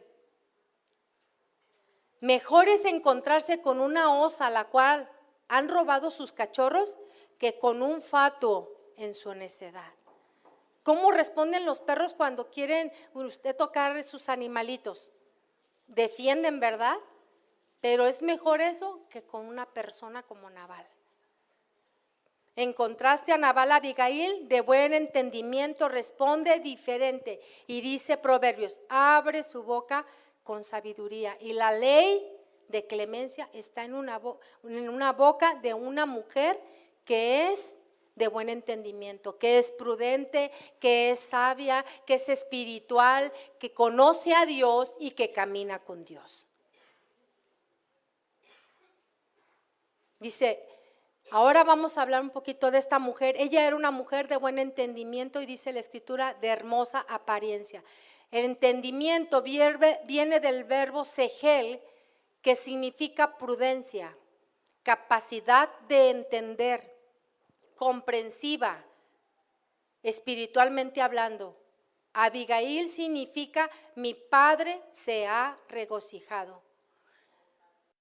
mejor es encontrarse con una osa a la cual han robado sus cachorros que con un fatuo en su necedad. ¿Cómo responden los perros cuando quieren usted tocar sus animalitos? Defienden, ¿verdad? Pero es mejor eso que con una persona como Nabal. En contraste a Nabal, Abigail, de buen entendimiento, responde diferente. Y dice Proverbios, abre su boca con sabiduría. Y la ley de clemencia está en una boca de una mujer que es de buen entendimiento, que es prudente, que es sabia, que es espiritual, que conoce a Dios y que camina con Dios. Dice, ahora vamos a hablar un poquito de esta mujer. Ella era una mujer de buen entendimiento y dice la escritura de hermosa apariencia. El entendimiento viene del verbo segel, que significa prudencia, capacidad de entender, comprensiva, espiritualmente hablando. Abigail significa mi padre se ha regocijado.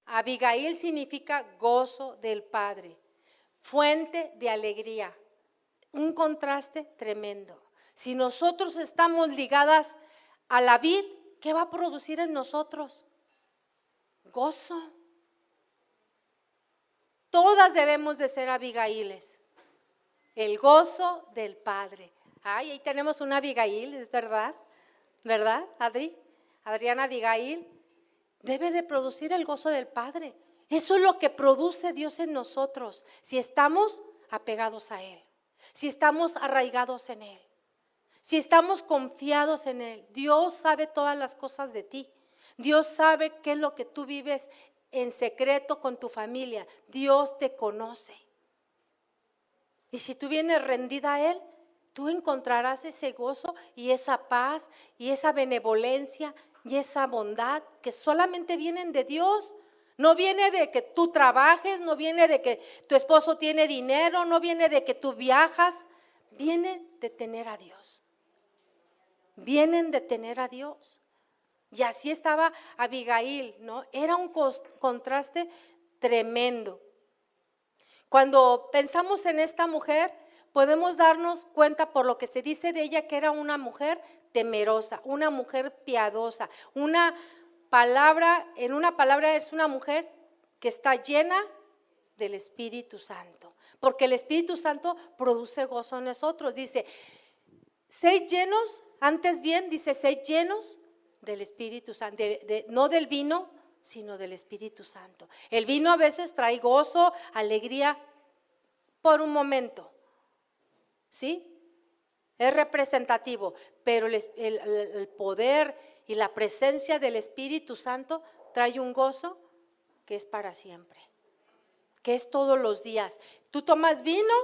Abigail significa gozo del padre, fuente de alegría. Un contraste tremendo. Si nosotros estamos ligadas a la vid, ¿qué va a producir en nosotros? Gozo. Todas debemos de ser Abigailes. El gozo del Padre. Ay, ahí tenemos una Abigail, es verdad, ¿verdad, Adriana Abigail, debe de producir el gozo del Padre. Eso es lo que produce Dios en nosotros, si estamos apegados a Él, si estamos arraigados en Él, si estamos confiados en Él. Dios sabe todas las cosas de ti. Dios sabe qué es lo que tú vives en secreto con tu familia. Dios te conoce. Y si tú vienes rendida a Él, tú encontrarás ese gozo y esa paz y esa benevolencia y esa bondad que solamente vienen de Dios. No viene de que tú trabajes, no viene de que tu esposo tiene dinero, no viene de que tú viajas, vienen de tener a Dios. Vienen de tener a Dios. Y así estaba Abigail, ¿no? Era un contraste tremendo. Cuando pensamos en esta mujer, podemos darnos cuenta por lo que se dice de ella que era una mujer temerosa, una mujer piadosa, en una palabra es una mujer que está llena del Espíritu Santo, porque el Espíritu Santo produce gozo en nosotros. Dice, sed llenos, antes bien, dice, sed llenos del Espíritu Santo, no del vino, sino del Espíritu Santo. El vino a veces trae gozo, alegría por un momento, ¿sí? Es representativo, pero el poder y la presencia del Espíritu Santo trae un gozo que es para siempre, que es todos los días. Tú tomas vino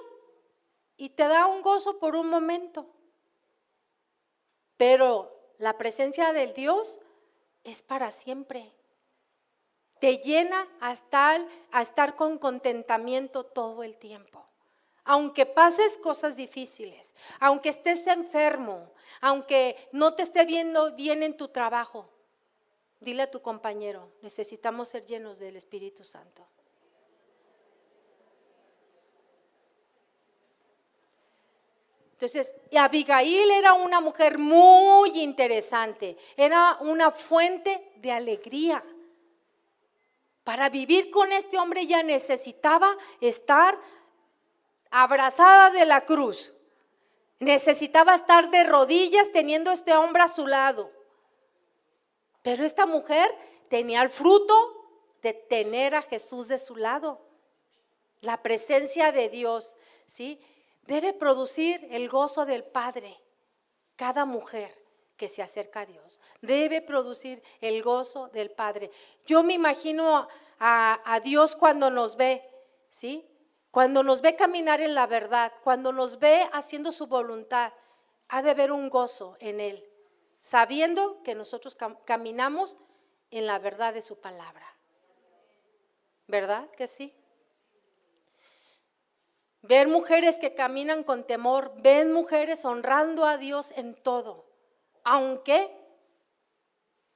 y te da un gozo por un momento, pero la presencia del Dios es para siempre. Te llena hasta a estar con contentamiento todo el tiempo. Aunque pases cosas difíciles, aunque estés enfermo, aunque no te esté viendo bien en tu trabajo, dile a tu compañero, necesitamos ser llenos del Espíritu Santo. Entonces, Abigail era una mujer muy interesante, era una fuente de alegría. Para vivir con este hombre ella necesitaba estar abrazada de la cruz, necesitaba estar de rodillas teniendo este hombre a su lado. Pero esta mujer tenía el fruto de tener a Jesús de su lado, la presencia de Dios, ¿sí? Debe producir el gozo del Padre. Cada mujer que se acerca a Dios debe producir el gozo del Padre. Yo me imagino a Dios cuando nos ve, ¿sí? Cuando nos ve caminar en la verdad, cuando nos ve haciendo su voluntad, ha de haber un gozo en Él, sabiendo que nosotros caminamos en la verdad de su palabra. ¿Verdad que sí? Ver mujeres que caminan con temor, ven mujeres honrando a Dios en todo, aunque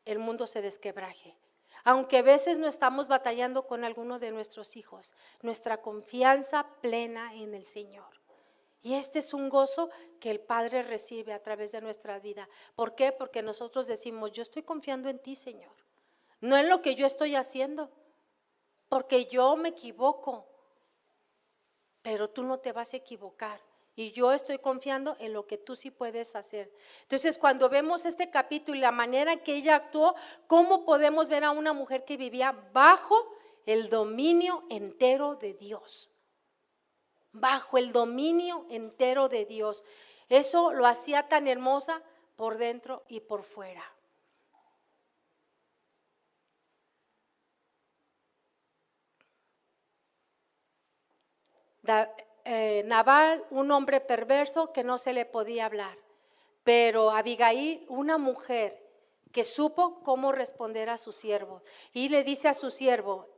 el mundo se desquebraje, aunque a veces no estamos batallando con alguno de nuestros hijos, nuestra confianza plena en el Señor. Y este es un gozo que el Padre recibe a través de nuestra vida. ¿Por qué? Porque nosotros decimos, yo estoy confiando en ti, Señor, no en lo que yo estoy haciendo, porque yo me equivoco, pero tú no te vas a equivocar. Y yo estoy confiando en lo que tú sí puedes hacer. Entonces, cuando vemos este capítulo y la manera en que ella actuó, ¿cómo podemos ver a una mujer que vivía bajo el dominio entero de Dios? Bajo el dominio entero de Dios. Eso lo hacía tan hermosa por dentro y por fuera. Nabal, un hombre perverso que no se le podía hablar, pero Abigail, una mujer que supo cómo responder a su siervo, y le dice a su siervo,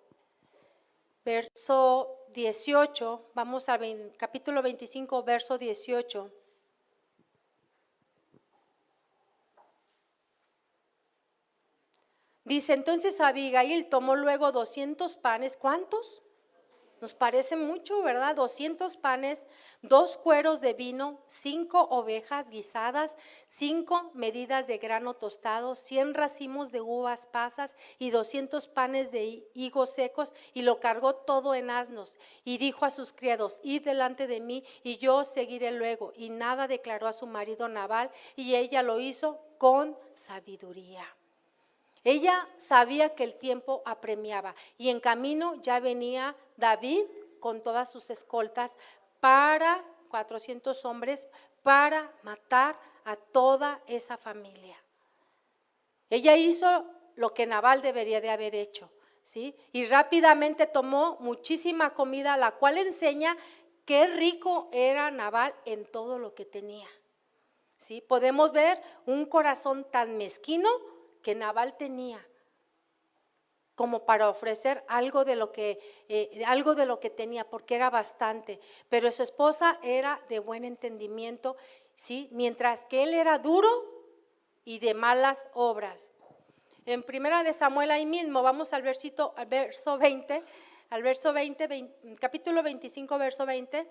verso 18, vamos al capítulo 25, verso 18. Dice, entonces Abigail tomó luego 200 panes, ¿cuántos? Nos parece mucho, ¿verdad? 200 panes, 2 cueros de vino, 5 ovejas guisadas, 5 medidas de grano tostado, 100 racimos de uvas pasas y 200 panes de higos secos, y lo cargó todo en asnos. Y dijo a sus criados, id delante de mí y yo os seguiré luego. Y nada declaró a su marido Nabal, y ella lo hizo con sabiduría. Ella sabía que el tiempo apremiaba, y en camino ya venía David con todas sus escoltas para 400 hombres para matar a toda esa familia. Ella hizo lo que Nabal debería de haber hecho, ¿sí? Y rápidamente tomó muchísima comida, la cual enseña qué rico era Nabal en todo lo que tenía, ¿sí? Podemos ver un corazón tan mezquino que Nabal tenía. como para ofrecer algo de lo que tenía, porque era bastante. Pero su esposa era de buen entendimiento, ¿sí? Mientras que él era duro y de malas obras. En Primera de Samuel, ahí mismo, vamos al verso 20, capítulo 25, verso 20.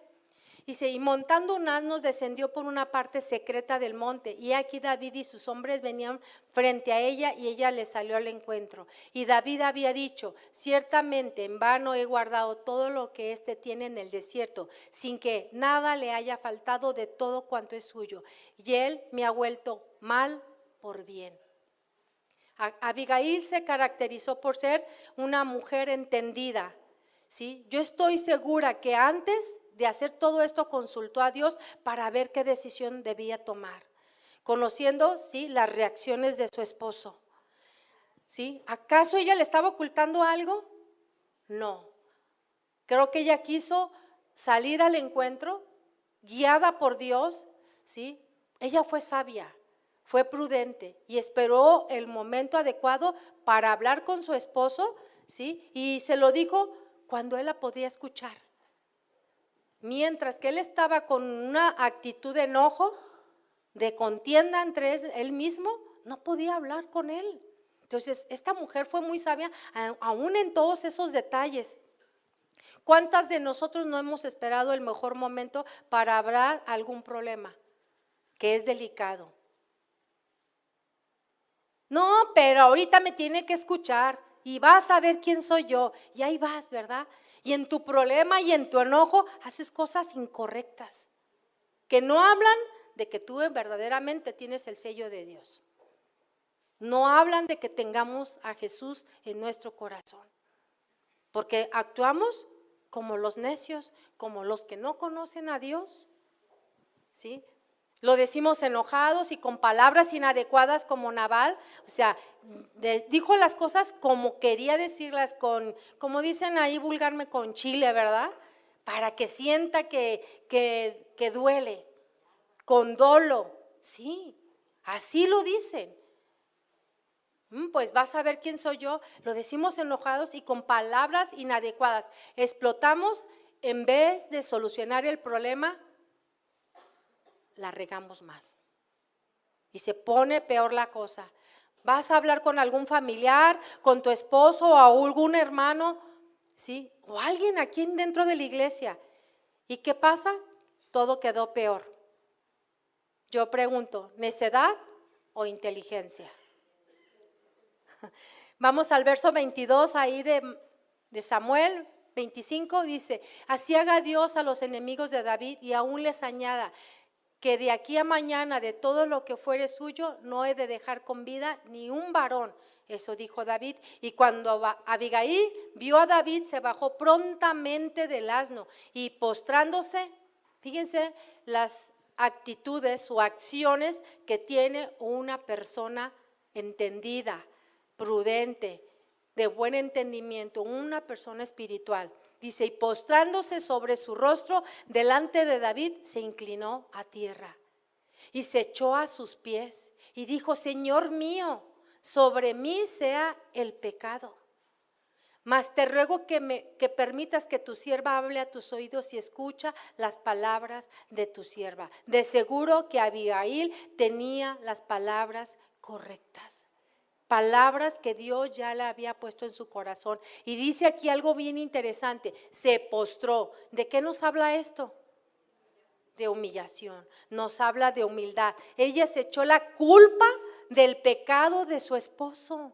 Dice, y montando un asno descendió por una parte secreta del monte, y aquí David y sus hombres venían frente a ella, y ella les salió al encuentro. Y David había dicho, ciertamente en vano he guardado todo lo que éste tiene en el desierto, sin que nada le haya faltado de todo cuanto es suyo, y él me ha vuelto mal por bien. Abigail se caracterizó por ser una mujer entendida, ¿sí? Yo estoy segura que antes de hacer todo esto consultó a Dios para ver qué decisión debía tomar, conociendo, ¿sí?, las reacciones de su esposo, ¿sí? ¿Acaso ella le estaba ocultando algo? No. Creo que ella quiso salir al encuentro, guiada por Dios, ¿sí? Ella fue sabia, fue prudente y esperó el momento adecuado para hablar con su esposo, ¿sí? Y se lo dijo cuando él la podía escuchar. Mientras que él estaba con una actitud de enojo, de contienda entre él mismo, no podía hablar con él. Entonces, esta mujer fue muy sabia, aún en todos esos detalles. ¿Cuántas de nosotros no hemos esperado el mejor momento para hablar algún problema que es delicado? No, pero ahorita me tiene que escuchar y vas a ver quién soy yo. Y ahí vas, ¿verdad? Y en tu problema y en tu enojo haces cosas incorrectas que no hablan de que tú verdaderamente tienes el sello de Dios. No hablan de que tengamos a Jesús en nuestro corazón, porque actuamos como los necios, como los que no conocen a Dios, ¿sí? Lo decimos enojados y con palabras inadecuadas como Nabal, o sea, dijo las cosas como quería decirlas, como dicen ahí vulgarmente, con chile, ¿verdad? Para que sienta que duele, con dolo, sí, así lo dicen. Pues vas a ver quién soy yo. Lo decimos enojados y con palabras inadecuadas. Explotamos, en vez de solucionar el problema, la regamos más y se pone peor la cosa. Vas a hablar con algún familiar, con tu esposo o algún hermano, ¿sí? O alguien aquí dentro de la iglesia. ¿Y qué pasa? Todo quedó peor. Yo pregunto, ¿necedad o inteligencia? Vamos al verso 22 ahí de Samuel 25, dice, así haga Dios a los enemigos de David y aún les añada, que de aquí a mañana de todo lo que fuere suyo no he de dejar con vida ni un varón. Eso dijo David. Y cuando Abigail vio a David, se bajó prontamente del asno y postrándose, fíjense las actitudes o acciones que tiene una persona entendida, prudente, de buen entendimiento, una persona espiritual. Dice, y postrándose sobre su rostro delante de David, se inclinó a tierra y se echó a sus pies y dijo, Señor mío, sobre mí sea el pecado, mas te ruego que permitas que tu sierva hable a tus oídos y escucha las palabras de tu sierva. De seguro que Abigail tenía las palabras correctas. Palabras que Dios ya le había puesto en su corazón. Y dice aquí algo bien interesante, se postró. ¿De qué nos habla esto? De humillación, nos habla de humildad. Ella se echó la culpa del pecado de su esposo.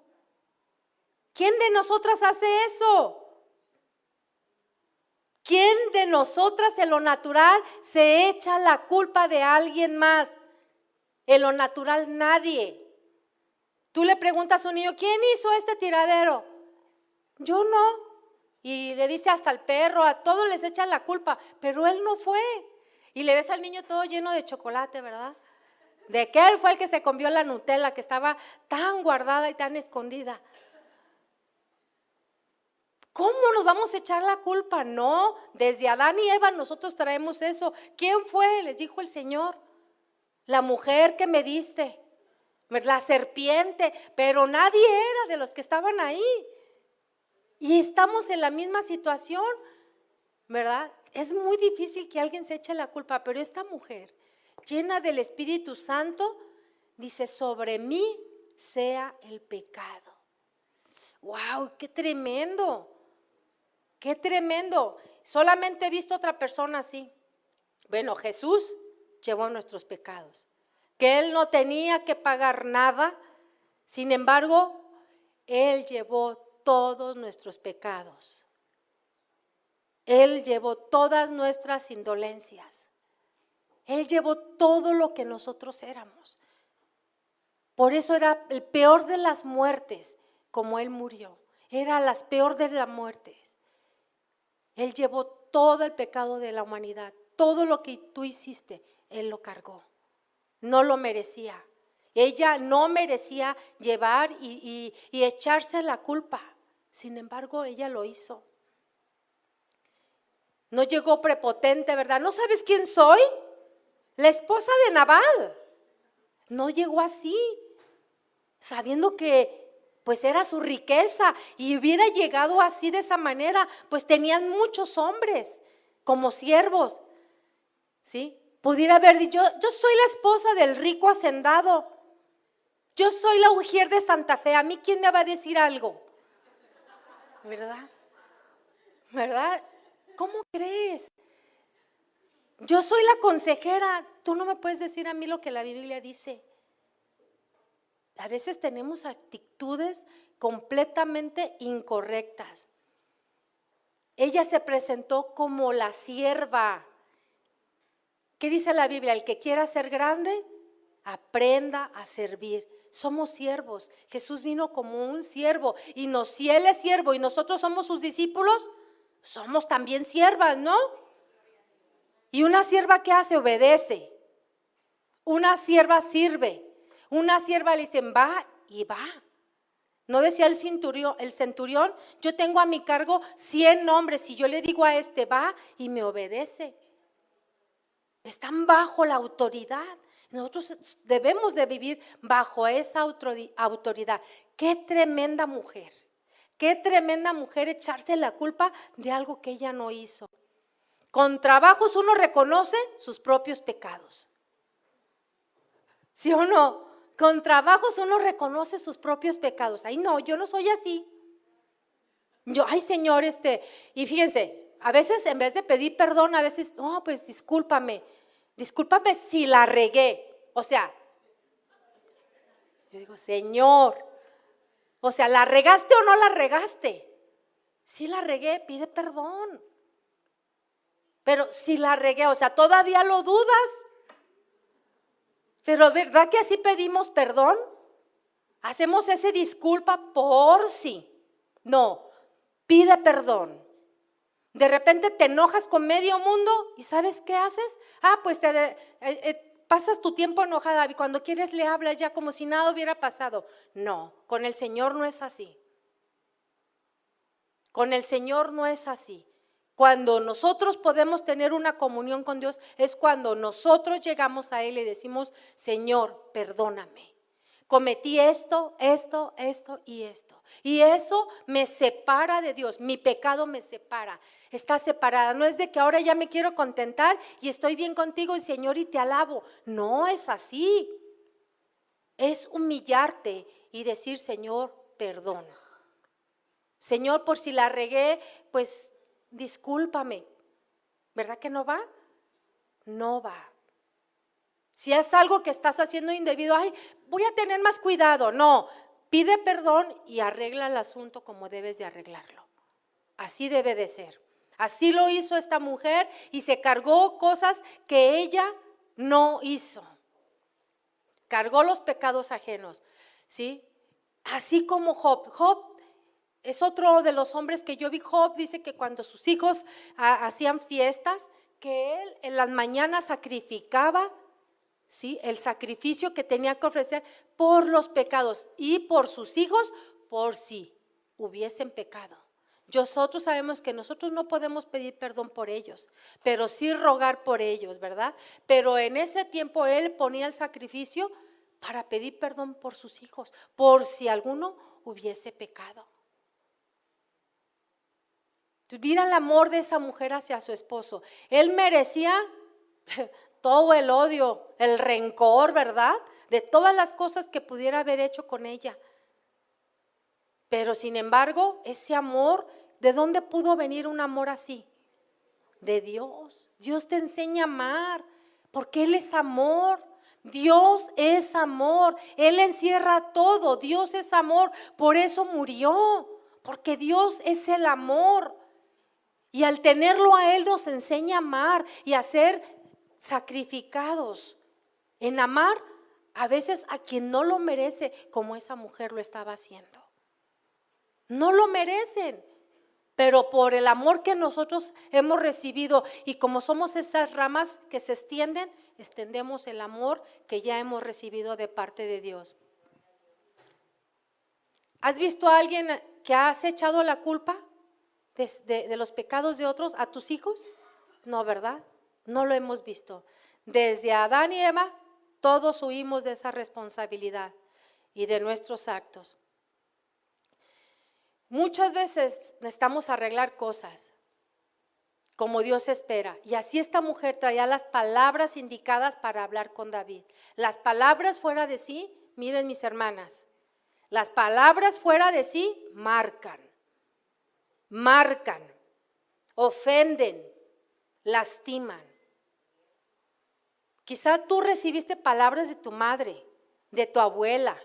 ¿Quién de nosotras hace eso? ¿Quién de nosotras en lo natural se echa la culpa de alguien más? En lo natural nadie. Tú le preguntas a un niño, ¿quién hizo este tiradero? Yo no. Y le dice hasta al perro, a todos les echan la culpa, pero él no fue. Y le ves al niño todo lleno de chocolate, ¿verdad? De que él fue el que se comió la Nutella que estaba tan guardada y tan escondida. ¿Cómo nos vamos a echar la culpa? No, desde Adán y Eva nosotros traemos eso. ¿Quién fue? Les dijo el Señor. La mujer que me diste. La serpiente, pero nadie era de los que estaban ahí. Y estamos en la misma situación, ¿verdad? Es muy difícil que alguien se eche la culpa, pero esta mujer, llena del Espíritu Santo, dice: sobre mí sea el pecado. ¡Wow! ¡Qué tremendo! ¡Qué tremendo! Solamente he visto otra persona así. Bueno, Jesús llevó nuestros pecados, que Él no tenía que pagar nada, sin embargo, Él llevó todos nuestros pecados. Él llevó todas nuestras indolencias. Él llevó todo lo que nosotros éramos. Por eso era el peor de las muertes, como Él murió. Era la peor de las muertes. Él llevó todo el pecado de la humanidad. Todo lo que tú hiciste, Él lo cargó. No lo merecía. Ella no merecía llevar y echarse la culpa. Sin embargo, ella lo hizo. No llegó prepotente, ¿verdad? ¿No sabes quién soy? La esposa de Nabal. No llegó así, sabiendo que pues era su riqueza, y hubiera llegado así de esa manera, pues tenían muchos hombres como siervos, ¿sí? Pudiera haber dicho: yo soy la esposa del rico hacendado, yo soy la mujer de Santa Fe, ¿a mí quién me va a decir algo? ¿Verdad? ¿Verdad? ¿Cómo crees? Yo soy la consejera, tú no me puedes decir a mí lo que la Biblia dice. A veces tenemos actitudes completamente incorrectas. Ella se presentó como la sierva. ¿Qué dice la Biblia? El que quiera ser grande, aprenda a servir. Somos siervos. Jesús vino como un siervo, y si Él es siervo y nosotros somos sus discípulos, somos también siervas, ¿no? Y una sierva, ¿qué hace? Obedece. Una sierva sirve. Una sierva le dicen: va, y va. No decía el centurión: yo tengo a mi cargo 100 hombres, si yo le digo a este va, y me obedece. Están bajo la autoridad. Nosotros debemos de vivir bajo esa autoridad. Qué tremenda mujer echarse la culpa de algo que ella no hizo. Con trabajos uno reconoce sus propios pecados. ¿Sí o no? Con trabajos uno reconoce sus propios pecados. Ay, no, yo no soy así. Ay, Señor, y fíjense, a veces en vez de pedir perdón, a veces, no, pues discúlpame si la regué. O sea, yo digo: Señor, o sea, ¿la regaste o no la regaste? Si la regué, pide perdón. Pero si la regué, o sea, ¿todavía lo dudas? Pero ¿verdad que así pedimos perdón? Hacemos ese disculpa por sí. No, pide perdón. De repente te enojas con medio mundo, ¿y sabes qué haces? Pues pasas tu tiempo enojada, y cuando quieres le hablas ya como si nada hubiera pasado. No, con el Señor no es así. Con el Señor no es así. Cuando nosotros podemos tener una comunión con Dios, es cuando nosotros llegamos a Él y decimos: Señor, perdóname. Cometí esto y esto. Y eso me separa de Dios. Mi pecado me separa. Está separada. No es de que ahora ya me quiero contentar y estoy bien contigo, y Señor, y te alabo. No es así. Es humillarte y decir: Señor, perdona. Señor, por si la regué, pues discúlpame. ¿Verdad que no va? No va. Si es algo que estás haciendo indebido, voy a tener más cuidado. No, pide perdón y arregla el asunto como debes de arreglarlo. Así debe de ser. Así lo hizo esta mujer, y se cargó cosas que ella no hizo. Cargó los pecados ajenos, ¿sí? Así como Job. Job es otro de los hombres que yo vi. Job dice que cuando sus hijos hacían fiestas, que él en las mañanas sacrificaba, ¿sí?, el sacrificio que tenía que ofrecer por los pecados y por sus hijos, por si hubiesen pecado. Nosotros sabemos que nosotros no podemos pedir perdón por ellos, pero sí rogar por ellos, ¿verdad? Pero en ese tiempo él ponía el sacrificio para pedir perdón por sus hijos, por si alguno hubiese pecado. Mira el amor de esa mujer hacia su esposo. Él merecía todo el odio, el rencor, ¿verdad? De todas las cosas que pudiera haber hecho con ella. Pero sin embargo, ese amor, ¿de dónde pudo venir un amor así? De Dios. Dios te enseña a amar, porque Él es amor. Dios es amor. Él encierra todo. Dios es amor. Por eso murió, porque Dios es el amor. Y al tenerlo a Él nos enseña a amar y a ser sacrificados en amar a veces a quien no lo merece, como esa mujer lo estaba haciendo. No lo merecen, pero por el amor que nosotros hemos recibido y como somos esas ramas que se extienden, extendemos el amor que ya hemos recibido de parte de Dios. ¿Has visto a alguien que has echado la culpa de los pecados de otros a tus hijos? No, ¿verdad? No lo hemos visto. Desde Adán y Eva, todos huimos de esa responsabilidad y de nuestros actos. Muchas veces necesitamos arreglar cosas como Dios espera. Y así esta mujer traía las palabras indicadas para hablar con David. Las palabras fuera de sí, miren mis hermanas, las palabras fuera de sí marcan, ofenden, lastiman. Quizá tú recibiste palabras de tu madre, de tu abuela,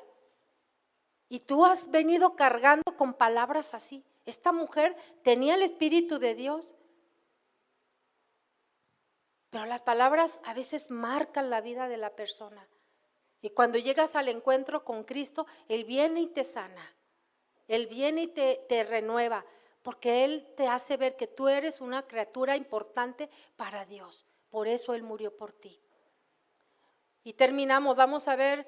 y tú has venido cargando con palabras así. Esta mujer tenía el Espíritu de Dios, pero las palabras a veces marcan la vida de la persona. Y cuando llegas al encuentro con Cristo, Él viene y te sana, Él viene y te renueva, porque Él te hace ver que tú eres una criatura importante para Dios. Por eso Él murió por ti. Y terminamos, vamos a ver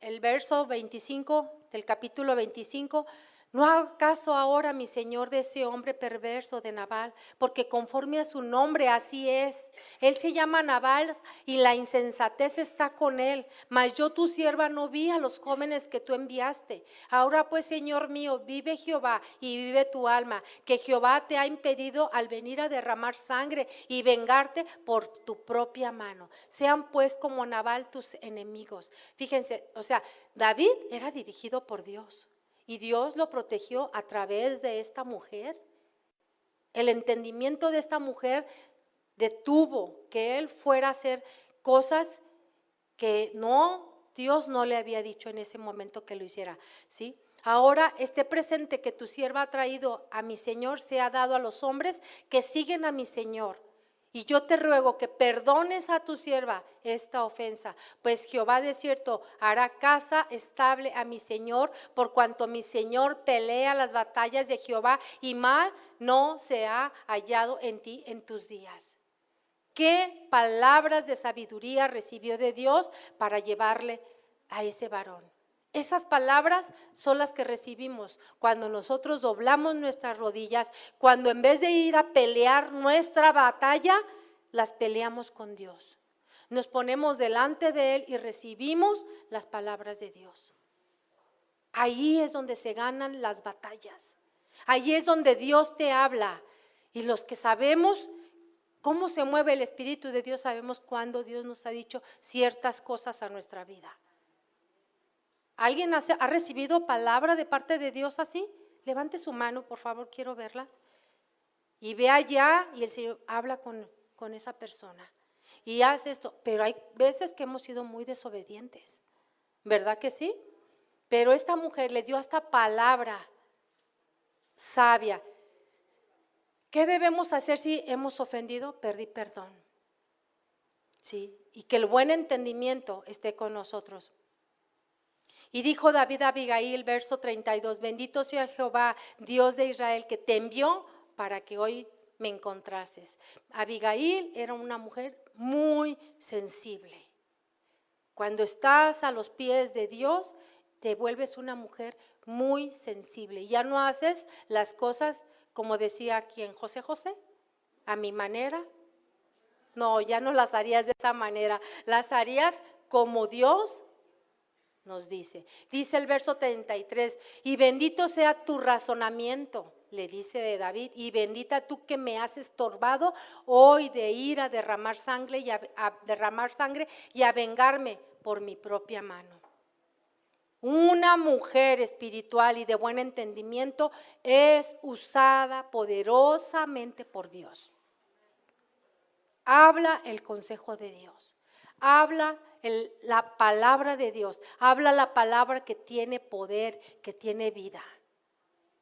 el verso 25 del capítulo 25. No haga caso ahora, mi señor, de ese hombre perverso de Nabal, porque conforme a su nombre así es. Él se llama Nabal y la insensatez está con él. Mas yo tu sierva no vi a los jóvenes que tú enviaste. Ahora pues, Señor mío, vive Jehová y vive tu alma, que Jehová te ha impedido al venir a derramar sangre y vengarte por tu propia mano. Sean pues como Nabal tus enemigos. Fíjense, o sea, David era dirigido por Dios. Y Dios lo protegió a través de esta mujer. El entendimiento de esta mujer detuvo que él fuera a hacer cosas que Dios no le había dicho en ese momento que lo hiciera, ¿sí? Ahora este presente que tu sierva ha traído a mi Señor se ha dado a los hombres que siguen a mi Señor. Y yo te ruego que perdones a tu sierva esta ofensa, pues Jehová de cierto hará casa estable a mi Señor, por cuanto mi Señor pelea las batallas de Jehová y mal no se ha hallado en ti en tus días. ¿Qué palabras de sabiduría recibió de Dios para llevarle a ese varón? Esas palabras son las que recibimos cuando nosotros doblamos nuestras rodillas, cuando en vez de ir a pelear nuestra batalla, las peleamos con Dios. Nos ponemos delante de Él y recibimos las palabras de Dios. Ahí es donde se ganan las batallas. Ahí es donde Dios te habla. Y los que sabemos cómo se mueve el Espíritu de Dios, sabemos cuándo Dios nos ha dicho ciertas cosas a nuestra vida. ¿Alguien ha recibido palabra de parte de Dios así? Levante su mano, por favor, quiero verlas. Y ve allá y el Señor habla con esa persona. Y hace esto, pero hay veces que hemos sido muy desobedientes, ¿verdad que sí? Pero esta mujer le dio esta palabra sabia. ¿Qué debemos hacer si hemos ofendido? Pedir perdón. Sí, y que el buen entendimiento esté con nosotros. Y dijo David a Abigail, verso 32, bendito sea Jehová, Dios de Israel, que te envió para que hoy me encontrases. Abigail era una mujer muy sensible. Cuando estás a los pies de Dios, te vuelves una mujer muy sensible. Ya no haces las cosas como decía quien José, a mi manera. No, ya no las harías de esa manera, las harías como Dios nos dice. Dice el verso 33, y bendito sea tu razonamiento. le dice de David, y bendita tú que me has estorbado hoy de ir a derramar sangre y a vengarme por mi propia mano. Una mujer espiritual y de buen entendimiento es usada poderosamente por Dios. Habla el consejo de Dios, habla la palabra de Dios, habla la palabra que tiene poder, que tiene vida.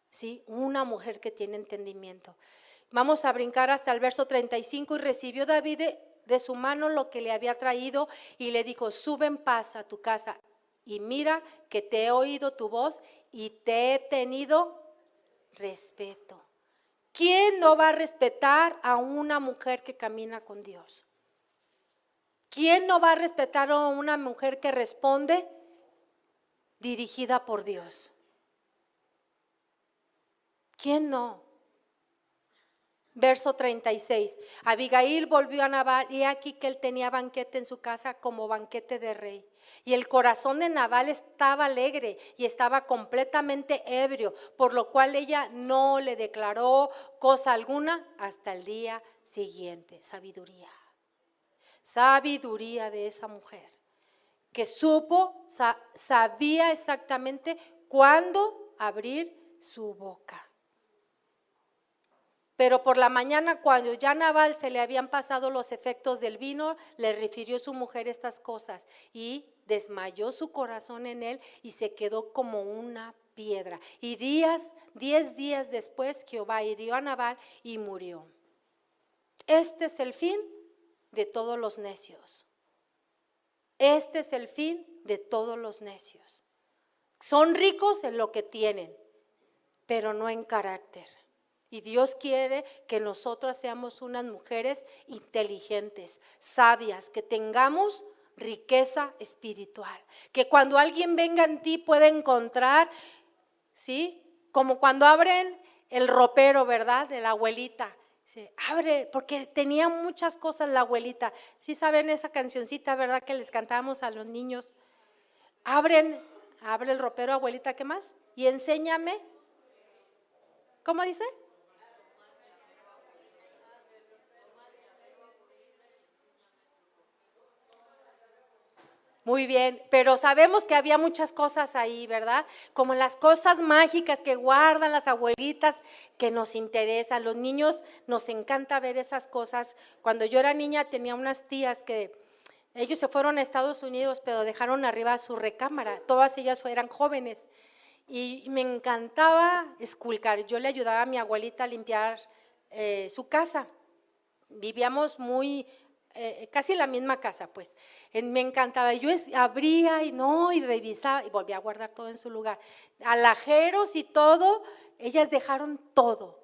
¿Sí? Una mujer que tiene entendimiento. Vamos a brincar hasta el verso 35. Y recibió David de su mano lo que le había traído y le dijo: sube en paz a tu casa, y mira que te he oído tu voz y te he tenido respeto. ¿Quién no va a respetar a una mujer que camina con Dios? ¿Quién no va a respetar a una mujer que responde dirigida por Dios? ¿Quién no? Verso 36. Abigail volvió a Nabal y aquí que él tenía banquete en su casa como banquete de rey. Y el corazón de Nabal estaba alegre y estaba completamente ebrio, por lo cual ella no le declaró cosa alguna hasta el día siguiente. Sabiduría. Sabiduría de esa mujer que sabía exactamente cuándo abrir su boca. Pero por la mañana, cuando ya a Nabal se le habían pasado los efectos del vino, le refirió su mujer estas cosas y desmayó su corazón en él y se quedó como una piedra. Y 10 días después Jehová hirió a Nabal y murió. Este es el fin de todos los necios. Este es el fin de todos los necios. Son ricos en lo que tienen, pero no en carácter. Y Dios quiere que nosotras seamos unas mujeres inteligentes, sabias, que tengamos riqueza espiritual. Que cuando alguien venga en ti pueda encontrar, ¿sí? Como cuando abren el ropero, ¿verdad? De la abuelita. Se abre, porque tenía muchas cosas la abuelita. ¿Sí saben esa cancioncita, verdad? Que les cantábamos a los niños. Abre el ropero, abuelita, ¿qué más? Y enséñame. ¿Cómo dice? Muy bien, pero sabemos que había muchas cosas ahí, ¿verdad? Como las cosas mágicas que guardan las abuelitas que nos interesan. Los niños nos encanta ver esas cosas. Cuando yo era niña tenía unas tías que ellos se fueron a Estados Unidos, pero dejaron arriba su recámara. Todas ellas eran jóvenes y me encantaba esculcar. Yo le ayudaba a mi abuelita a limpiar su casa. Vivíamos casi en la misma casa, pues. Me encantaba. Yo abría y revisaba y volvía a guardar todo en su lugar. Alajeros y todo, ellas dejaron todo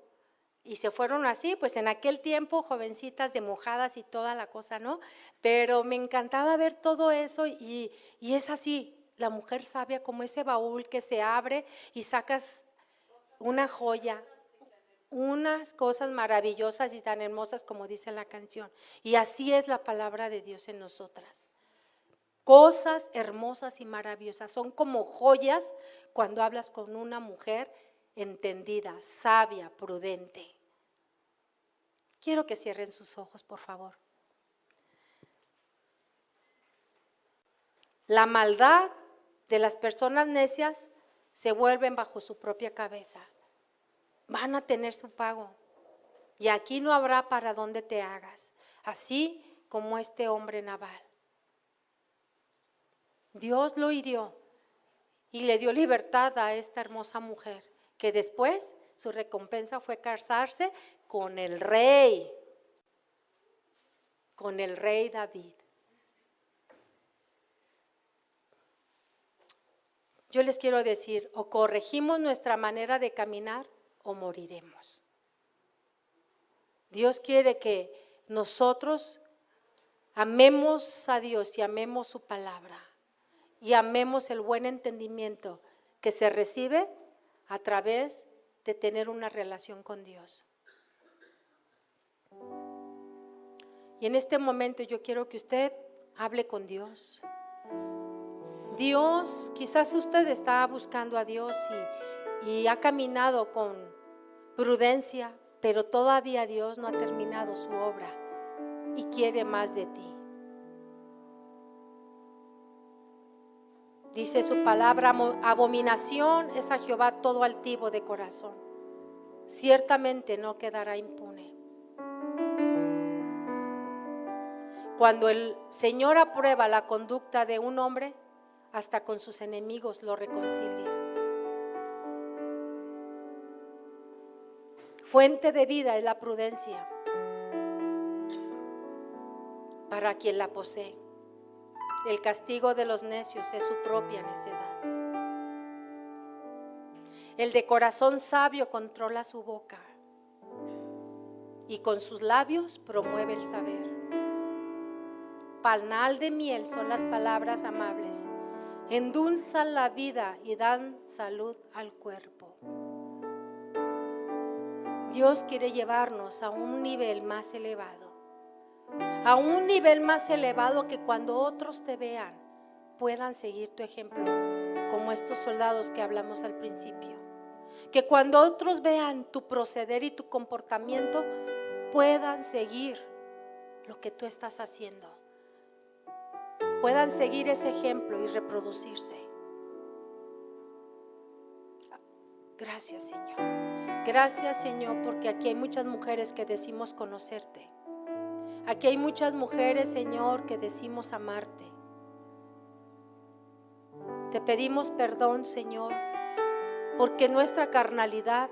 y se fueron así, pues en aquel tiempo, jovencitas de mojadas y toda la cosa, ¿no? Pero me encantaba ver todo eso y es así, la mujer sabia, como ese baúl que se abre y sacas una joya, unas cosas maravillosas y tan hermosas como dice la canción. Y así es la palabra de Dios en nosotras. Cosas hermosas y maravillosas, son como joyas cuando hablas con una mujer entendida, sabia, prudente. Quiero que cierren sus ojos, por favor. La maldad de las personas necias se vuelven bajo su propia cabeza. Van a tener su pago y aquí no habrá para dónde te hagas, así como este hombre Nabal. Dios lo hirió y le dio libertad a esta hermosa mujer, que después su recompensa fue casarse con el rey David. Yo les quiero decir, o corregimos nuestra manera de caminar o moriremos. Dios quiere que nosotros amemos a Dios y amemos su palabra y amemos el buen entendimiento que se recibe a través de tener una relación con Dios. Y en este momento yo quiero que usted hable con Dios. Dios, quizás usted está buscando a Dios y ha caminado con prudencia, pero todavía Dios no ha terminado su obra y quiere más de ti. Dice su palabra: abominación es a Jehová todo altivo de corazón, ciertamente no quedará impune. Cuando el Señor aprueba la conducta de un hombre, hasta con sus enemigos lo reconcilia. Fuente de vida es la prudencia para quien la posee. El castigo de los necios es su propia necedad. El de corazón sabio controla su boca y con sus labios promueve el saber. Panal de miel son las palabras amables, endulzan la vida y dan salud al cuerpo. Dios quiere llevarnos a un nivel más elevado, a un nivel más elevado, que cuando otros te vean puedan seguir tu ejemplo, como estos soldados que hablamos al principio. Que cuando otros vean tu proceder y tu comportamiento puedan seguir lo que tú estás haciendo, puedan seguir ese ejemplo y reproducirse. Gracias, Señor. Gracias, Señor, porque aquí hay muchas mujeres que decimos conocerte. Aquí hay muchas mujeres, Señor, que decimos amarte. Te pedimos perdón, Señor, porque nuestra carnalidad,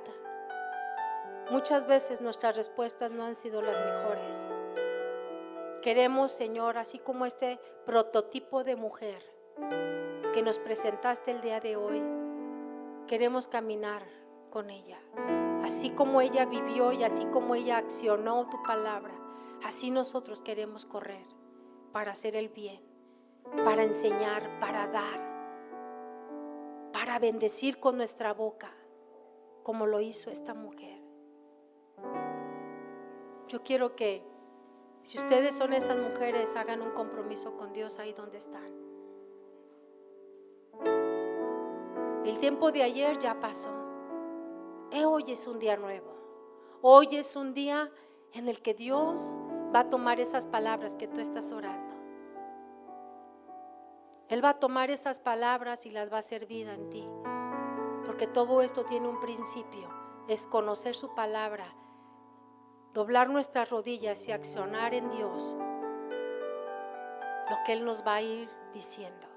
muchas veces nuestras respuestas no han sido las mejores. Queremos, Señor, así como este prototipo de mujer que nos presentaste el día de hoy, queremos caminar con ella. Así como ella vivió y así como ella accionó tu palabra, así nosotros queremos correr para hacer el bien, para enseñar, para dar, para bendecir con nuestra boca, como lo hizo esta mujer. Yo quiero que, si ustedes son esas mujeres, hagan un compromiso con Dios ahí donde están. El tiempo de ayer ya pasó. Hoy es un día nuevo. Hoy es un día en el que Dios va a tomar esas palabras que tú estás orando. Él va a tomar esas palabras y las va a hacer vida en ti. Porque todo esto tiene un principio. Es conocer su palabra, doblar nuestras rodillas y accionar en Dios lo que Él nos va a ir diciendo.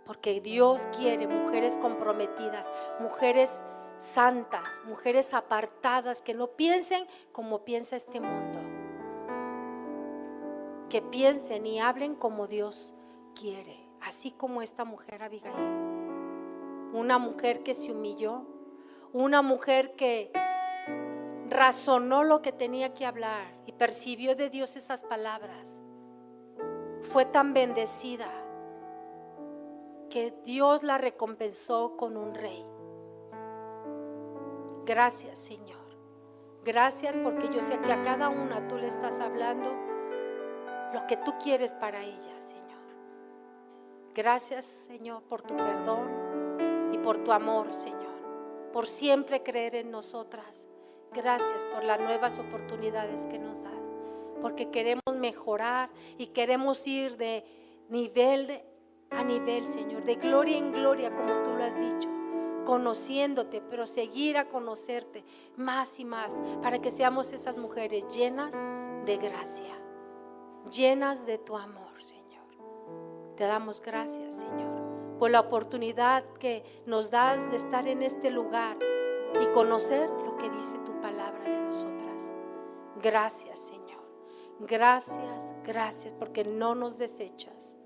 Porque Dios quiere mujeres comprometidas, mujeres santas, mujeres apartadas, que no piensen como piensa este mundo, que piensen y hablen como Dios quiere, así como esta mujer Abigail, una mujer que se humilló, una mujer que razonó lo que tenía que hablar y percibió de Dios esas palabras. Fue tan bendecida que Dios la recompensó con un rey. Gracias, Señor. Gracias, porque yo sé que a cada una tú le estás hablando lo que tú quieres para ella, Señor. Gracias, Señor, por tu perdón y por tu amor, Señor, por siempre creer en nosotras. Gracias por las nuevas oportunidades que nos das, porque queremos mejorar y queremos ir de nivel a nivel, Señor, de gloria en gloria, como tú lo has dicho, conociéndote, pero seguir a conocerte más y más, para que seamos esas mujeres llenas de gracia, llenas de tu amor, Señor. Te damos gracias, Señor, por la oportunidad que nos das de estar en este lugar y conocer lo que dice tu palabra de nosotras. Gracias, Señor. Gracias, gracias, porque no nos desechas.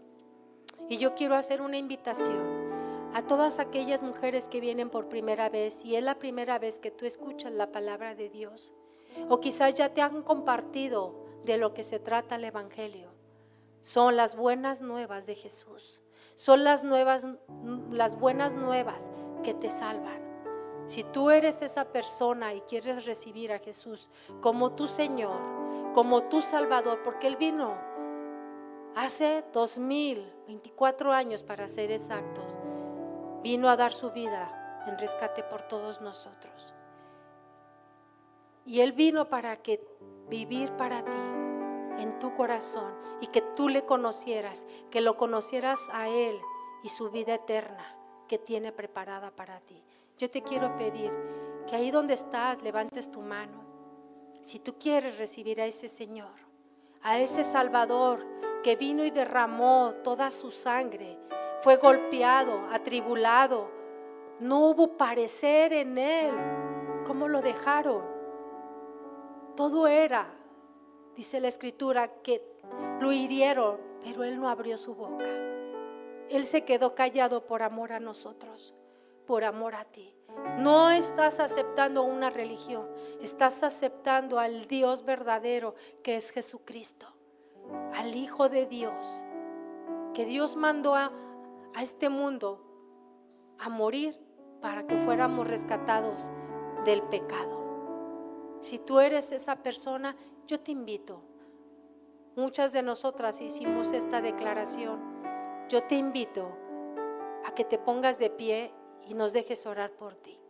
Y yo quiero hacer una invitación a todas aquellas mujeres que vienen por primera vez y es la primera vez que tú escuchas la palabra de Dios, o quizás ya te han compartido de lo que se trata el Evangelio. Son las buenas nuevas de Jesús, son las buenas nuevas que te salvan. Si tú eres esa persona y quieres recibir a Jesús como tu Señor, como tu Salvador, porque Él vino hace 2024 años, para ser exactos, vino a dar su vida en rescate por todos nosotros. Y Él vino para que vivir para ti, en tu corazón, y que tú le conocieras, que lo conocieras a Él y su vida eterna que tiene preparada para ti. Yo te quiero pedir que ahí donde estás levantes tu mano. Si tú quieres recibir a ese Señor, a ese Salvador que vino y derramó toda su sangre, fue golpeado, atribulado, no hubo parecer en Él. ¿Cómo lo dejaron? Todo era, dice la Escritura, que lo hirieron, pero Él no abrió su boca. Él se quedó callado por amor a nosotros, por amor a ti. No estás aceptando una religión, estás aceptando al Dios verdadero que es Jesucristo, al Hijo de Dios, que Dios mandó a este mundo a morir para que fuéramos rescatados del pecado. Si tú eres esa persona, yo te invito. Muchas de nosotras hicimos esta declaración. Yo te invito a que te pongas de pie y nos dejes orar por ti.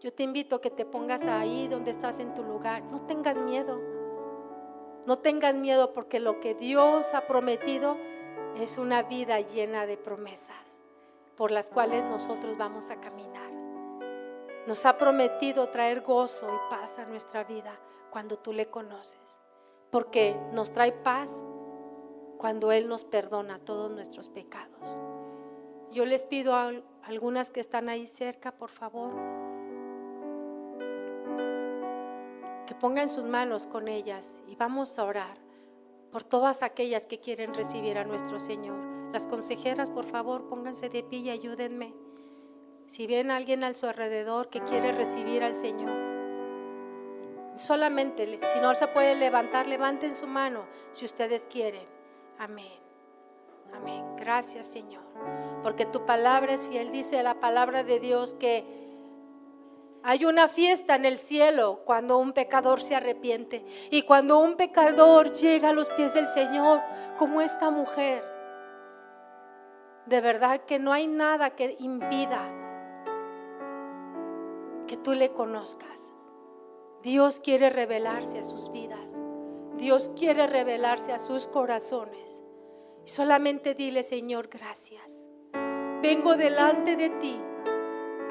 Yo te invito a que te pongas ahí donde estás en tu lugar. No tengas miedo. No tengas miedo, porque lo que Dios ha prometido es una vida llena de promesas por las cuales nosotros vamos a caminar. Nos ha prometido traer gozo y paz a nuestra vida cuando tú le conoces, porque nos trae paz cuando Él nos perdona todos nuestros pecados. Yo les pido a algunas que están ahí cerca, por favor, que pongan sus manos con ellas y vamos a orar por todas aquellas que quieren recibir a nuestro Señor. Las consejeras, por favor, pónganse de pie y ayúdenme. Si ven a alguien a su alrededor que quiere recibir al Señor, solamente, si no se puede levantar, levanten su mano si ustedes quieren. Amén. Amén. Gracias, Señor, porque tu palabra es fiel. Dice la palabra de Dios que hay una fiesta en el cielo cuando un pecador se arrepiente, y cuando un pecador llega a los pies del Señor, como esta mujer. De verdad que no hay nada que impida que tú le conozcas. Dios quiere revelarse a sus vidas. Dios quiere revelarse a sus corazones. Y solamente dile: Señor, gracias. Vengo delante de ti.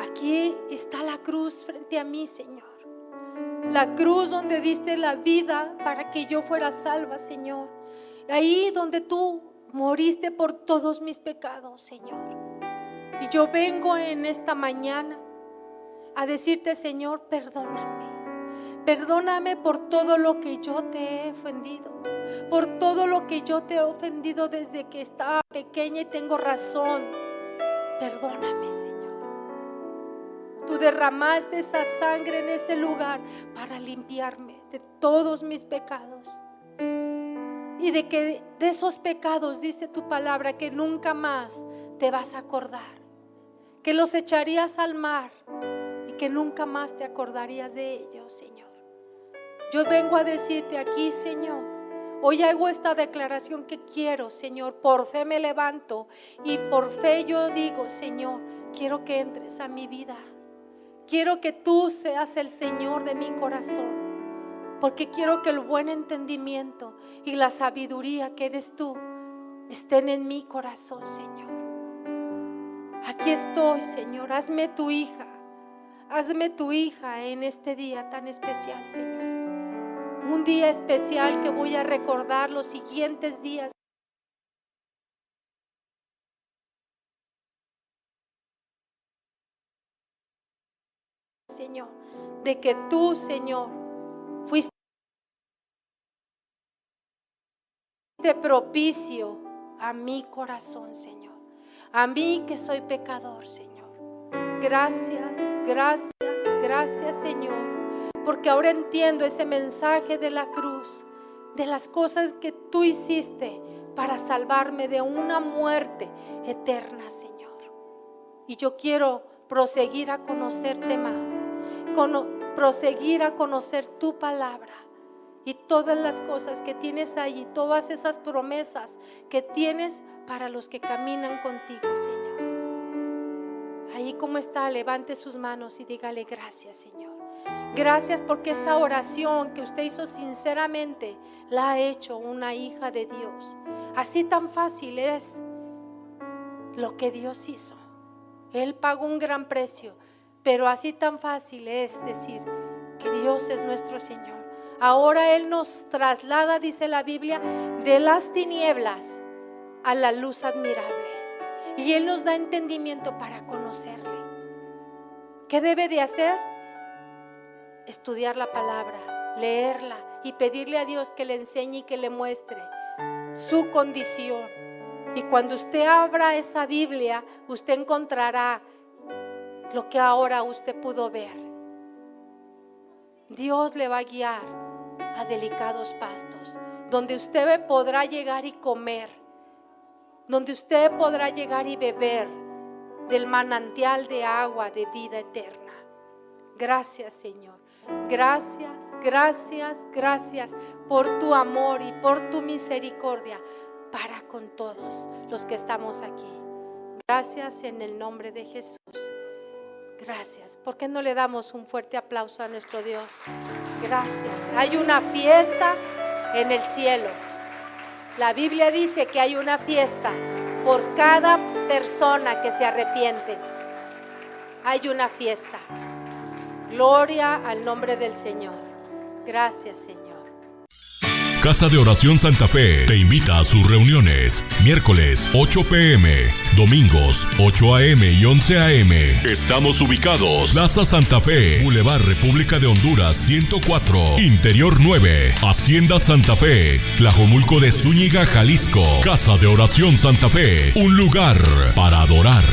Aquí está la cruz frente a mí, Señor. La cruz donde diste la vida para que yo fuera salva, Señor. Ahí donde tú moriste por todos mis pecados, Señor. Y yo vengo en esta mañana a decirte: Señor, perdóname. Perdóname por todo lo que yo te he ofendido, por todo lo que yo te he ofendido desde que estaba pequeña y tengo razón. Perdóname, Señor. Tú derramaste esa sangre en ese lugar para limpiarme de todos mis pecados. Y de esos pecados, dice tu palabra, que nunca más te vas a acordar, que los echarías al mar y que nunca más te acordarías de ellos, Señor. Yo vengo a decirte aquí, Señor, hoy hago esta declaración que quiero, Señor. Por fe me levanto y por fe yo digo: Señor, quiero que entres a mi vida. Quiero que tú seas el Señor de mi corazón, porque quiero que el buen entendimiento y la sabiduría que eres tú estén en mi corazón, Señor. Aquí estoy, Señor. Hazme tu hija en este día tan especial, Señor. Un día especial que voy a recordar los siguientes días. Señor, de que tú, Señor, fuiste propicio a mi corazón, Señor. A mí que soy pecador, Señor. Gracias, gracias, gracias, Señor. Porque ahora entiendo ese mensaje de la cruz, de las cosas que tú hiciste para salvarme de una muerte eterna, Señor. Y yo quiero proseguir a conocerte más, proseguir a conocer tu palabra y todas las cosas que tienes ahí, todas esas promesas que tienes para los que caminan contigo, Señor. Ahí como está, levante sus manos y dígale: gracias, Señor. Gracias porque esa oración que usted hizo sinceramente la ha hecho una hija de Dios. Así tan fácil es lo que Dios hizo. Él pagó un gran precio, pero así tan fácil es decir que Dios es nuestro Señor. Ahora Él nos traslada, dice la Biblia, de las tinieblas a la luz admirable. Y Él nos da entendimiento para conocerle. ¿Qué debe de hacer? Estudiar la palabra, leerla y pedirle a Dios que le enseñe y que le muestre su condición. Y cuando usted abra esa Biblia, usted encontrará lo que ahora usted pudo ver. Dios le va a guiar a delicados pastos, donde usted podrá llegar y comer, donde usted podrá llegar y beber del manantial de agua de vida eterna. Gracias, Señor. Gracias, gracias, gracias por tu amor y por tu misericordia para con todos los que estamos aquí. Gracias en el nombre de Jesús. Gracias. ¿Por qué no le damos un fuerte aplauso a nuestro Dios? Gracias. Hay una fiesta en el cielo. La Biblia dice que hay una fiesta por cada persona que se arrepiente. Hay una fiesta. Gloria al nombre del Señor. Gracias, Señor. Casa de Oración Santa Fe te invita a sus reuniones. Miércoles 8 p.m, domingos 8 a.m. y 11 a.m. Estamos ubicados: Plaza Santa Fe, Boulevard República de Honduras 104, Interior 9, Hacienda Santa Fe, Tlajomulco de Zúñiga, Jalisco. Casa de Oración Santa Fe, un lugar para adorar.